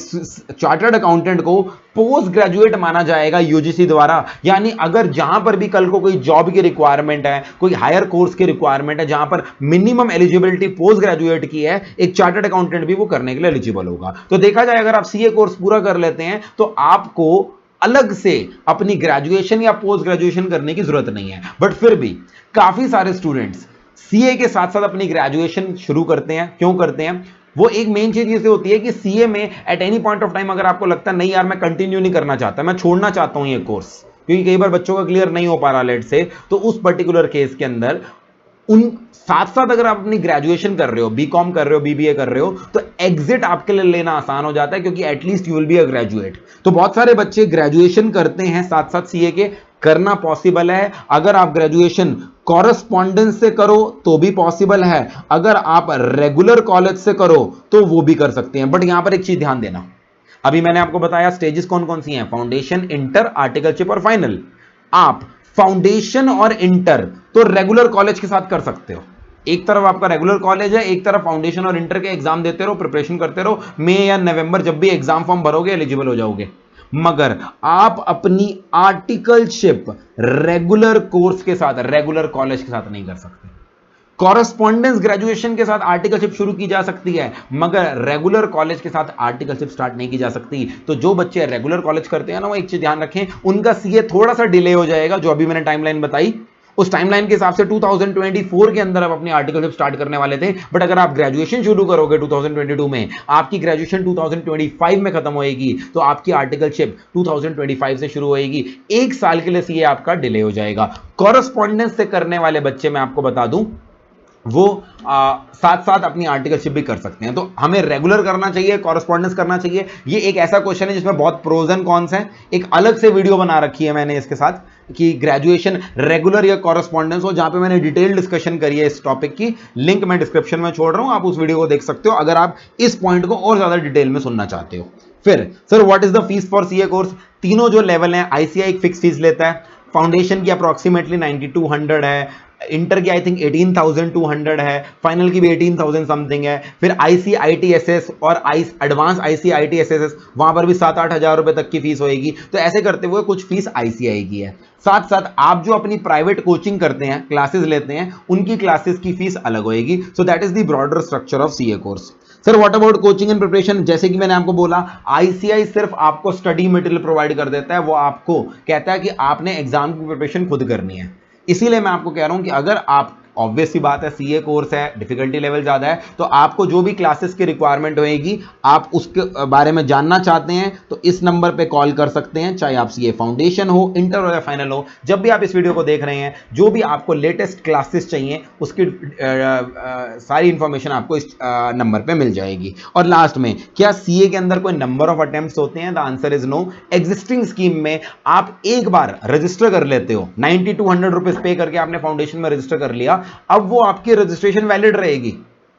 चार्टर्ड अकाउंटेंट को पोस्ट ग्रेजुएट माना जाएगा यूजीसी द्वारा। यानी अगर जहां पर भी कल को कोई जॉब की रिक्वायरमेंट है, कोई हायर कोर्स की रिक्वायरमेंट है जहां पर मिनिमम एलिजिबिलिटी पोस्ट ग्रेजुएट की है, एक चार्टर्ड अकाउंटेंट भी वो करने के लिए एलिजिबल होगा। तो देखा जाए अगर आप सीए कोर्स पूरा कर लेते हैं तो आपको अलग से अपनी ग्रेजुएशन या पोस्ट ग्रेजुएशन करने की जरूरत नहीं है। बट फिर भी काफी सारे स्टूडेंट्स सीए के साथ साथ अपनी ग्रेजुएशन शुरू करते हैं। क्यों करते हैं? वो एक मेन चीज ये होती है कि सीए में at any point of time अगर आपको लगता है नहीं यार मैं कंटिन्यू नहीं करना चाहता, मैं छोड़ना चाहता हूं ये कोर्स, क्योंकि कई बार बच्चों का क्लियर नहीं हो पा रहा लेट से, तो उस पर्टिकुलर केस के अंदर उन साथ साथ अगर आप अपनी ग्रेजुएशन कर रहे हो, बीकॉम कर रहे हो, बीबीए कर रहे हो, तो एग्जिट आपके लिए लेना आसान हो जाता है, क्योंकि at least you will be a graduate. तो बहुत सारे बच्चे ग्रेजुएशन करते हैं साथ साथ सीए के, करना पॉसिबल है। अगर आप ग्रेजुएशन कॉरेस्पॉन्डेंस से करो तो भी पॉसिबल है, अगर आप रेगुलर कॉलेज से करो तो वो भी कर सकते हैं। बट यहां पर एक चीज ध्यान देना, अभी मैंने आपको बताया स्टेजेस कौन कौन सी हैं, फाउंडेशन, इंटर, आर्टिकलशिप और फाइनल। आप फाउंडेशन और इंटर तो रेगुलर कॉलेज के साथ कर सकते हो। एक तरफ आपका रेगुलर कॉलेज है, एक तरफ फाउंडेशन और इंटर के एग्जाम देते रहो, प्रिपरेशन करते रहो, मई या नवंबर जब भी एग्जाम फॉर्म भरोगे एलिजिबल हो जाओगे। मगर आप अपनी आर्टिकलशिप रेगुलर कोर्स के साथ, रेगुलर कॉलेज के साथ नहीं कर सकते। कॉरेस्पॉन्डेंस ग्रेजुएशन के साथ आर्टिकलशिप शुरू की जा सकती है, मगर रेगुलर कॉलेज के साथ आर्टिकलशिप स्टार्ट नहीं की जा सकती। तो जो बच्चे रेगुलर कॉलेज करते हैं ना, वो एक चीज ध्यान रखें, उनका सीए थोड़ा सा डिले हो जाएगा। जो अभी मैंने टाइमलाइन बताई उस टाइमलाइन के हिसाब से 2024 के अंदर आप अपनी आर्टिकलशिप स्टार्ट करने वाले थे, बट अगर आप ग्रेजुएशन शुरू करोगे 2022 में, आपकी ग्रेजुएशन 2025 में खत्म होएगी, तो आपकी आर्टिकलशिप 2025 से शुरू होएगी। एक साल के लिए सीए आपका डिले हो जाएगा। कॉरेस्पॉन्डेंस से करने वाले बच्चे मैं आपको बता दूं, वो साथ साथ अपनी आर्टिकलशिप भी कर सकते हैं। तो हमें रेगुलर करना चाहिए, कॉरेस्पॉन्डेंस करना चाहिए। ये एक ऐसा क्वेश्चन है जिसमें बहुत प्रोज एंड कॉन्स हैं। एक अलग से वीडियो बना रखी है मैंने इसके साथ कि ग्रेजुएशन रेगुलर या कॉरेस्पॉन्डेंस हो, जहां पे मैंने डिटेल डिस्कशन करी है इस टॉपिक की। लिंक मैं डिस्क्रिप्शन में छोड़ रहा हूं, आप उस वीडियो को देख सकते हो अगर आप इस पॉइंट को और ज्यादा डिटेल में सुनना चाहते हो। फिर sir what is the fees for CA course? तीनों जो लेवल हैं, आईसीआई एक फिक्स फीस लेता है, फाउंडेशन की अप्रोक्सीमेटली 9200 है, इंटर की आई थिंक 18,200 है, फाइनल की भी 18,000 समथिंग है। फिर आईसीआईटीएसएस और एडवांस आईसीआईटीएसएस, वहां पर भी 7-8 हजार रुपए तक की फीस होगी। तो ऐसे करते हुए कुछ फीस आईसीआई की है। साथ साथ आप जो अपनी प्राइवेट कोचिंग करते हैं, क्लासेस लेते हैं, उनकी क्लासेस की फीस अलग होगी। So that is the broader structure of CA course. Sir what about coaching and preparation? जैसे कि मैंने आपको बोला, आईसीआई सिर्फ आपको स्टडी मटेरियल प्रोवाइड कर देता है। वो आपको कहता है कि आपने एग्जाम की प्रिपरेशन खुद करनी है। इसीलिए मैं आपको कह रहा हूं कि अगर आप, ऑब्वियस सी बात है, सीए कोर्स है, डिफिकल्टी लेवल ज्यादा है, तो आपको जो भी क्लासेस की रिक्वायरमेंट होएगी, आप उसके बारे में जानना चाहते हैं तो इस नंबर पे कॉल कर सकते हैं। चाहे आप सीए फाउंडेशन हो, इंटर हो या फाइनल हो, जब भी आप इस वीडियो को देख रहे हैं, जो भी आपको लेटेस्ट क्लासेस चाहिए उसकी सारी इंफॉर्मेशन आपको इस नंबर पे मिल जाएगी। और लास्ट में, क्या सीए के अंदर कोई नंबर ऑफ अटेम्प्ट्स होते हैं? The answer is no. Existing scheme में आप एक बार रजिस्टर कर लेते हो, 9200 रुपीज पे करके आपने फाउंडेशन में रजिस्टर कर लिया, अब वो आपकी रजिस्ट्रेशन वैलिड रहेगी।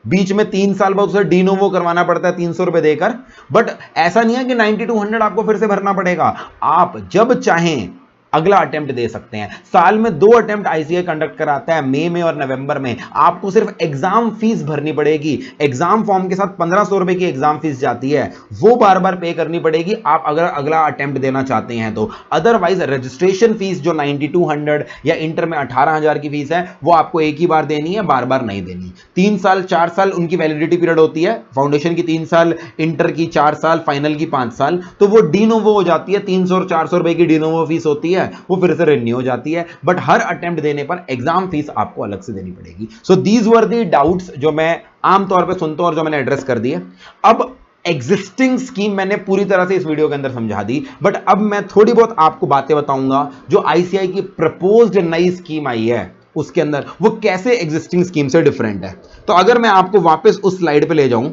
बीच में 3 साल बाद उसे डीनोवो करवाना पड़ता है 300 रुपए देकर, बट ऐसा नहीं है कि 9200 आपको फिर से भरना पड़ेगा। आप जब चाहें अगला अटेम्प्ट दे सकते हैं। साल में 2 अटेम्प्ट आईसीआई कंडक्ट कराता है, मई में और नवंबर में। आपको सिर्फ एग्जाम फीस भरनी पड़ेगी। एग्जाम फॉर्म के साथ 1500 रुपए की एग्जाम फीस जाती है, वो बार बार पे करनी पड़ेगी आप अगर अगला अटेम्प्ट देना चाहते हैं तो। अदरवाइज रजिस्ट्रेशन फीस जो 9200 या इंटर में 18,000 की फीस है, वो आपको एक ही बार देनी है, बार बार नहीं देनी। 3 साल 4 साल उनकी वैलिडिटी पीरियड होती है, फाउंडेशन की 3 साल, इंटर की 4 साल, फाइनल की 5 साल। तो वो डीनोवो हो जाती है, 300 और 400 रुपए की डीनोवो फीस होती है, वो फिर से रिन्यू हो जाती है। बट हर अटेम्प्ट देने पर एग्जाम फीस आपको अलग से देनी पड़ेगी। So these were the doubts जो मैं आमतौर पे सुनता हूं और जो मैंने एड्रेस कर दिए। अब एग्जिस्टिंग स्कीम मैंने पूरी तरह से इस वीडियो के अंदर समझा दी, बट अब मैं थोड़ी बहुत आपको बातें बताऊंगा जो आईसीआई की प्रपोज्ड नई स्कीम आई है उसके अंदर वो कैसे एग्जिस्टिंग स्कीम से डिफरेंट है। तो अगर मैं आपको वापस उस स्लाइड पे ले जाऊं,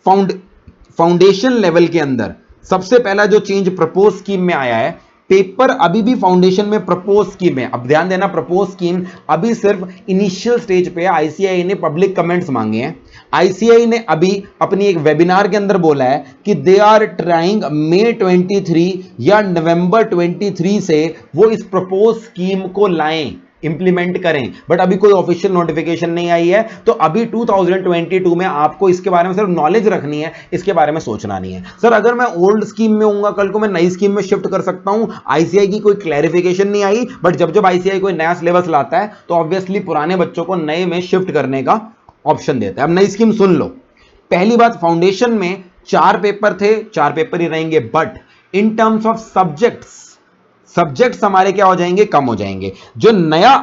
फाउंडेशन लेवल के अंदर सबसे पहला जो चेंज प्रपोज स्कीम में आया है, पेपर अभी भी फाउंडेशन में प्रपोज स्कीम है। अब ध्यान देना, प्रपोज स्कीम अभी सिर्फ इनिशियल स्टेज पे है। आईसीआई ने पब्लिक कमेंट्स मांगे हैं। आईसीआई ने अभी अपनी एक वेबिनार के अंदर बोला है कि दे आर ट्राइंग मई 23 या नवंबर 23 से वो इस प्रपोज स्कीम को लाएं, इंप्लीमेंट करें, बट अभी कोई ऑफिशियल नोटिफिकेशन नहीं आई है। तो अभी 2022 में आपको इसके बारे में सिर्फ नॉलेज रखनी है, इसके बारे में सोचना नहीं है। सर अगर मैं ओल्ड स्कीम में हूंगा, कल को मैं नई स्कीम में शिफ्ट कर सकता हूं, आईसीआई की कोई क्लैरिफिकेशन नहीं आई, बट जब जब आईसीआई कोई नया सिलेबस लाता है तो ऑब्वियसली पुराने बच्चों को नए में शिफ्ट करने का ऑप्शन देता है। अब नई स्कीम सुन लो। पहली बात, फाउंडेशन में 4 पेपर थे, 4 पेपर ही रहेंगे, but in terms of subjects हमारे क्या हो जाएंगे, कम हो जाएंगे। जो नया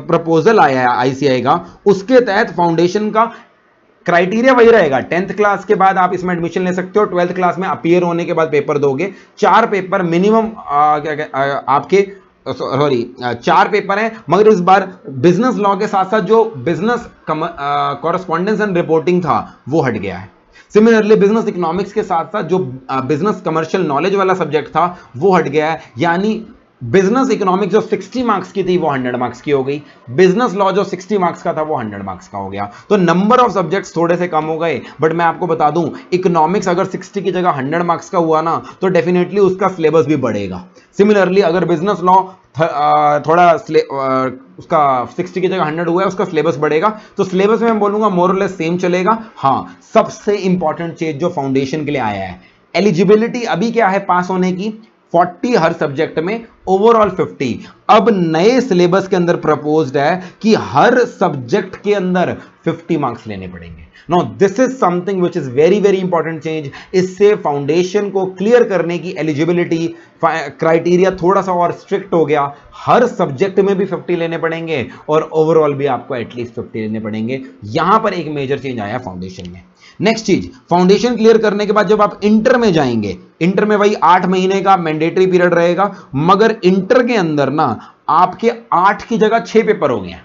प्रपोजल आया है आईसीआई का, उसके तहत फाउंडेशन का क्राइटेरिया वही रहेगा। 10th क्लास के बाद आप इसमें एडमिशन ले सकते हो, 12th क्लास में अपीयर होने के बाद पेपर दोगे। 4 पेपर मिनिमम आपके, सॉरी 4 पेपर हैं, मगर इस बार बिजनेस लॉ के साथ साथ जो बिजनेस कॉरेस्पॉन्डेंस एंड रिपोर्टिंग था वो हट गया है। सिमिलरली बिजनेस इकोनॉमिक्स के साथ साथ जो बिजनेस कमर्शियल नॉलेज वाला सब्जेक्ट था वो हट गया है। यानी बिजनेस इकोनॉमिक्स जो 60 मार्क्स की थी वो 100 मार्क्स की हो गई, बिजनेस लॉ जो 60 मार्क्स का था वो 100 मार्क्स का हो गया। तो नंबर ऑफ सब्जेक्ट्स थोड़े से कम हो गए, बट मैं आपको बता दूं इकोनॉमिक्स अगर 60 की जगह 100 मार्क्स का हुआ ना तो डेफिनेटली उसका सिलेबस भी बढ़ेगा। सिमिलरली अगर बिजनेस लॉ थोड़ा उसका 60 की जगह 100 हुआ है, उसका सिलेबस बढ़ेगा, तो सिलेबस में मैं बोलूंगा मोर और लेस सेम चलेगा। हाँ, सबसे इंपॉर्टेंट चीज जो फाउंडेशन के लिए आया है, एलिजिबिलिटी अभी क्या है पास होने की, 40 हर सब्जेक्ट में, ओवरऑल 50। अब नए सिलेबस के अंदर प्रपोज्ड है कि हर सब्जेक्ट के अंदर 50 मार्क्स लेने पड़ेंगे। No this is something which is very very important change. इससे फाउंडेशन को क्लियर करने की एलिजिबिलिटी क्राइटेरिया थोड़ा सा और स्ट्रिक्ट हो गया। हर सब्जेक्ट में भी 50 लेने पड़ेंगे और ओवरऑल भी आपको एटलीस्ट 50 लेने पड़ेंगे। यहां पर एक मेजर चेंज आया फाउंडेशन में। नेक्स्ट चीज, फाउंडेशन क्लियर करने के बाद जब आप इंटर में जाएंगे, इंटर में वही 8 महीने का मैंडेटरी पीरियड रहेगा, मगर इंटर के अंदर ना आपके 8 की जगह 6 पेपर हो गए हैं।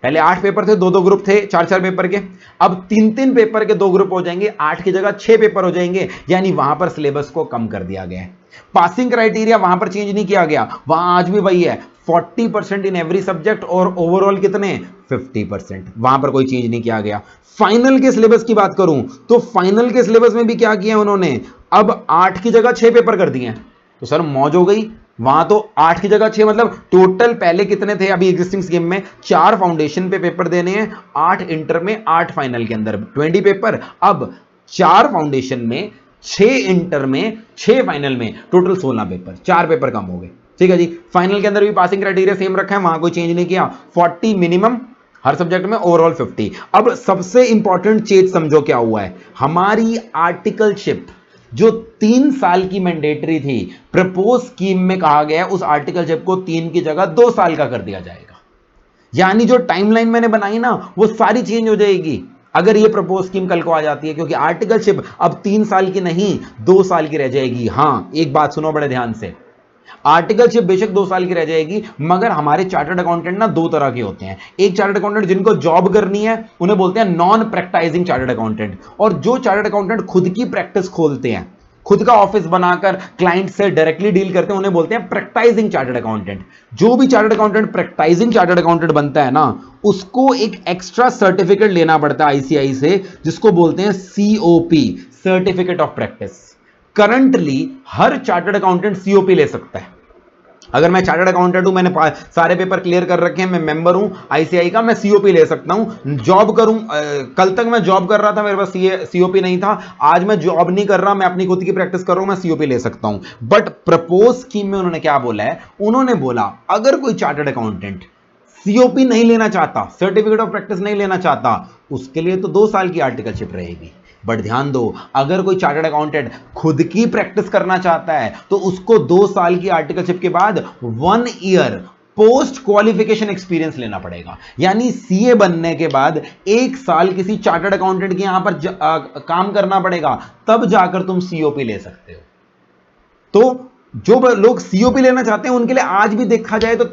पहले 8 पेपर थे, 2-2 ग्रुप थे 4-4 पेपर के, अब 3-3 पेपर के 2 ग्रुप हो जाएंगे, 8 की जगह 6 पेपर हो जाएंगे, यानी वहां पर सिलेबस को कम कर दिया गया है। पासिंग क्राइटेरिया वहां पर चेंज नहीं किया गया, वहां आज भी वही है 40% इन एवरी सब्जेक्ट और ओवरऑल कितने 50%, वहां पर कोई चेंज नहीं किया गया। फाइनल के सिलेबस की बात करूं तो फाइनल के सिलेबस में भी क्या किया उन्होंने, अब 8 की जगह 6 पेपर कर दिए हैं। तो सर मौज हो गई, वहां तो 8 की जगह 6, मतलब टोटल पहले कितने थे अभी एग्जिस्टिंग स्कीम में, 4 फाउंडेशन पे पेपर देने हैं, 8 इंटर में, 8 फाइनल के अंदर 20 पेपर। अब 4 फाउंडेशन में, 6 इंटर में, 6 फाइनल में, टोटल 16 पेपर, 4 पेपर कम हो गए। ठीक है जी। फाइनल के अंदर भी पासिंग क्राइटेरिया सेम रखा है, वहां कोई चेंज नहीं किया, 40 मिनिमम हर सब्जेक्ट में, ओवरऑल 50। अब सबसे इंपॉर्टेंट चीज समझो क्या हुआ है, हमारी आर्टिकलशिप जो 3 साल की मैंडेटरी थी, प्रपोज स्कीम में कहा गया उस आर्टिकलशिप को 3 की जगह 2 साल का कर दिया जाएगा। यानी जो टाइमलाइन मैंने बनाई ना वो सारी चेंज हो जाएगी अगर ये प्रपोज स्कीम कल को आ जाती है, क्योंकि आर्टिकलशिप अब 3 साल की नहीं 2 साल की रह जाएगी। हां, एक बात सुनो बड़े ध्यान से, आर्टिकलशिप बेशक 2 साल की रह जाएगी, मगर हमारे चार्टर्ड अकाउंटेंट ना 2 तरह के होते हैं। एक चार्टर्ड अकाउंटेंट जिनको जॉब करनी है उन्हें बोलते हैं नॉन प्रैक्टाइजिंग चार्टर्ड अकाउंटेंट, और जो चार्टर्ड अकाउंटेंट खुद की प्रैक्टिस खोलते हैं, खुद का ऑफिस बनाकर क्लाइंट से डायरेक्टली डील करते हैं, उन्हें बोलते हैं प्रैक्टाइजिंग चार्टर्ड अकाउंटेंट। जो भी chartered accountant practising chartered accountant बनता है ना, उसको एक एक्स्ट्रा सर्टिफिकेट लेना पड़ता है आईसीआई से, जिसको बोलते हैं COP, certificate of practice. Currently her chartered accountant COP ले सकता है। अगर मैं चार्टर्ड अकाउंटेंट हूं, मैंने सारे पेपर क्लियर कर रखे हैं, मैं मेंबर हूं आईसीआई का, मैं सीओपी ले सकता हूं। जॉब करूं, कल तक मैं जॉब कर रहा था, मेरे पास सीओपी नहीं था, आज मैं जॉब नहीं कर रहा, मैं अपनी खुद की प्रैक्टिस कर रहा हूं, मैं सीओपी ले सकता हूं। बट प्रपोज स्कीम में उन्होंने क्या बोला है, उन्होंने बोला अगर कोई चार्टर्ड अकाउंटेंट सीओपी नहीं लेना चाहता, सर्टिफिकेट ऑफ प्रैक्टिस नहीं लेना चाहता, उसके लिए तो 2 साल की आर्टिकलशिप रहेगी। बट ध्यान दो, अगर कोई चार्टर्ड अकाउंटेंट खुद की प्रैक्टिस करना चाहता है तो उसको 2 साल की आर्टिकलशिप के बाद 1 ईयर पोस्ट क्वालिफिकेशन एक्सपीरियंस लेना पड़ेगा। यानी सीए बनने के बाद 1 साल किसी चार्टर्ड अकाउंटेंट के यहां पर काम करना पड़ेगा, तब जाकर तुम सीओपी ले सकते हो। तो जो लोग सीओपी लेना चाहते हैं उनके लिए आज भी देखा जाए तो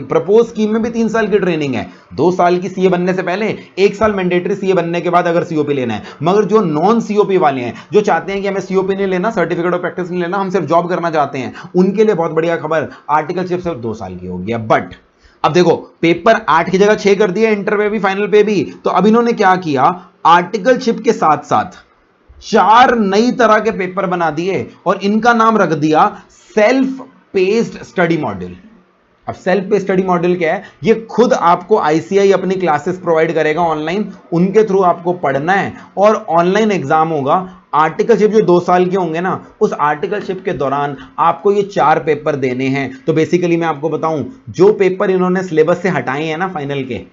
प्रपोज स्कीम में भी 3 साल की ट्रेनिंग है। 2 साल की सीए बनने से पहले, 1 साल मैंडेटरी सीए बनने के बाद अगर सीओपी लेना है। मगर जो नॉन सीओपी वाले हैं, जो चाहते हैं कि हमें सीओपी नहीं लेना, सर्टिफिकेट ऑफ प्रैक्टिस नहीं लेना, हम सिर्फ जॉब करना चाहते हैं, उनके लिए बहुत बढ़िया खबर, आर्टिकलशिप सिर्फ 2 साल की हो गया। बट अब देखो, पेपर 8 की जगह 6 कर दिया, इंटर पे भी फाइनल पे भी, तो अब इन्होंने क्या किया, आर्टिकलशिप के साथ साथ 4 नई तरह के पेपर बना दिए और इनका नाम रख दिया सेल्फ पेस्ड स्टडी मॉड्यूल। अब सेल्फ पेस्ड स्टडी मॉड्यूल क्या है, ये खुद आपको आईसीआई अपनी क्लासेस प्रोवाइड करेगा ऑनलाइन, उनके थ्रू आपको पढ़ना है और ऑनलाइन एग्जाम होगा। आर्टिकलशिप जो 2 साल के होंगे ना, उस आर्टिकलशिप के दौरान आपको ये 4 पेपर देने हैं। तो बेसिकली मैं आपको बताऊं, जो पेपर इन्होंने सिलेबस से हटाए हैं ना फाइनल के,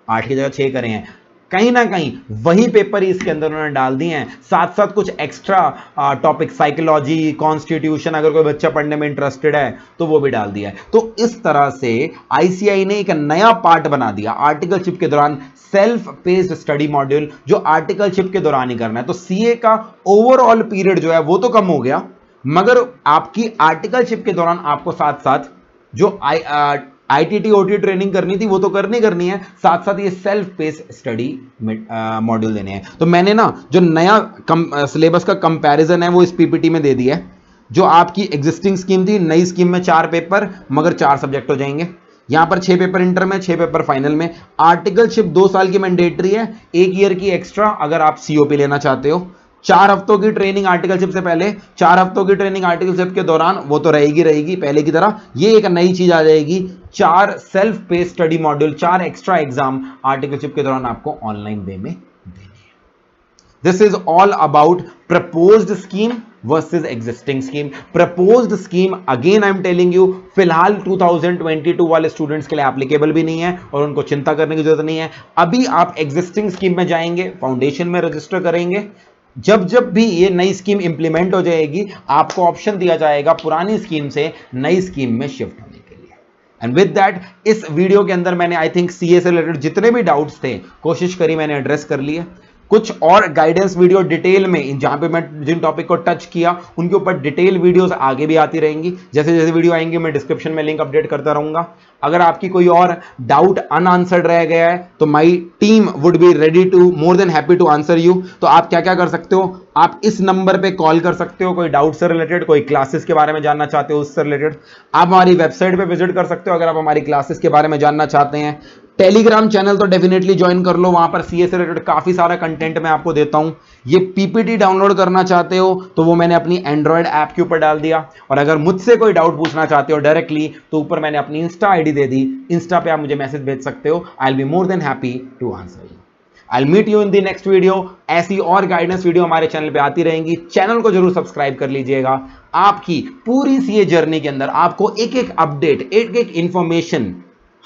8 की जगह 6 करे हैं, कहीं ना कहीं वही पेपर ही इसके अंदर उन्होंने डाल दिए हैं। साथ साथ कुछ एक्स्ट्रा टॉपिक, साइकोलॉजी, कॉन्स्टिट्यूशन, अगर कोई बच्चा पढ़ने में इंटरेस्टेड है तो वो भी डाल दिया है। तो इस तरह से आईसीआई ने एक नया पार्ट बना दिया आर्टिकलशिप के दौरान, सेल्फ पेस्ड स्टडी मॉड्यूल, जो आर्टिकलशिप के दौरान ही करना है। तो सीए का ओवरऑल पीरियड जो है वो तो कम हो गया, मगर आपकी आर्टिकलशिप के दौरान आपको साथ साथ जो आईटीटी ओटी ट्रेनिंग करनी थी वो तो करनी है, साथ साथ ये सेल्फ पेस स्टडी मॉड्यूल देने हैं। तो मैंने ना जो नया सिलेबस का कंपैरिजन है वो इस पीपीटी में दे दिया है। जो आपकी एग्जिस्टिंग स्कीम थी, नई स्कीम में 4 पेपर मगर 4 सब्जेक्ट हो जाएंगे। यहां पर 6 पेपर इंटर में, 6 पेपर फाइनल में। आर्टिकलशिप 2 साल की मैंडेटरी है, 1 ईयर की एक्स्ट्रा अगर आप सीओपी लेना चाहते हो। 4 हफ्तों की ट्रेनिंग आर्टिकलशिप से पहले, 4 हफ्तों की ट्रेनिंग आर्टिकलशिप के दौरान, वो तो रहेगी पहले की तरह। ये एक नई चीज आ जाएगी, 4 self pace study module, 4 extra exam articleship के दौरान आपको ऑनलाइन वे में देने हैं। This is all about proposed scheme versus existing scheme. Proposed scheme again I am telling you, फिलहाल 2022 वाले स्टूडेंट्स के लिए एप्लीकेबल भी नहीं है और उनको चिंता करने की जरूरत नहीं है। अभी आप एग्जिस्टिंग स्कीम में जाएंगे, फाउंडेशन में रजिस्टर करेंगे, जब जब भी ये नई स्कीम इंप्लीमेंट हो जाएगी आपको ऑप्शन दिया जाएगा पुरानी स्कीम से नई स्कीम में शिफ्ट होने के लिए। एंड विद दैट, इस वीडियो के अंदर मैंने आई थिंक सीए से रिलेटेड जितने भी डाउट्स थे कोशिश करी मैंने एड्रेस कर लिए। कुछ और गाइडेंस वीडियो डिटेल में, जहां पे मैं जिन टॉपिक को टच किया उनके ऊपर डिटेल वीडियोस आगे भी आती रहेंगी। जैसे जैसे वीडियो आएंगे मैं डिस्क्रिप्शन में लिंक अपडेट करता रहूंगा। अगर आपकी कोई और डाउट अनआंसर्ड रह गया है तो my team would be ready to, more than happy to answer you. तो आप क्या क्या कर सकते हो, आप इस नंबर पे कॉल कर सकते हो, कोई डाउट से रिलेटेड, कोई क्लासेस के बारे में जानना चाहते हो उससे रिलेटेड। आप हमारी वेबसाइट पे विजिट कर सकते हो अगर आप हमारी क्लासेस के बारे में जानना चाहते हैं। टेलीग्राम चैनल तो डेफिनेटली ज्वाइन कर लो, वहां पर सीए से रिलेटेड काफी सारा कंटेंट मैं आपको देता हूं। ये पीपीटी डाउनलोड करना चाहते हो तो वो मैंने अपनी एंड्रॉयड ऐप के ऊपर डाल दिया। और अगर मुझसे कोई डाउट पूछना चाहते हो डायरेक्टली तो ऊपर मैंने अपनी इंस्टा आईडी दे दी, इंस्टा पे आप मुझे मैसेज भेज सकते हो। I will be more than happy to answer you. I will meet you in the next video. ऐसी और गाइडेंस वीडियो हमारे चैनल पे आती रहेंगी, चैनल को जरूर सब्सक्राइब कर लीजिएगा। आपकी पूरी सीए जर्नी के अंदर आपको एक एक अपडेट, एक एक इंफॉर्मेशन,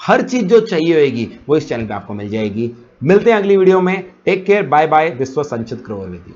हर चीज जो चाहिए होगी वो इस चैनल पे आपको मिल जाएगी। मिलते हैं अगली वीडियो में। Take care, bye bye. This was Sanchit Grover with you.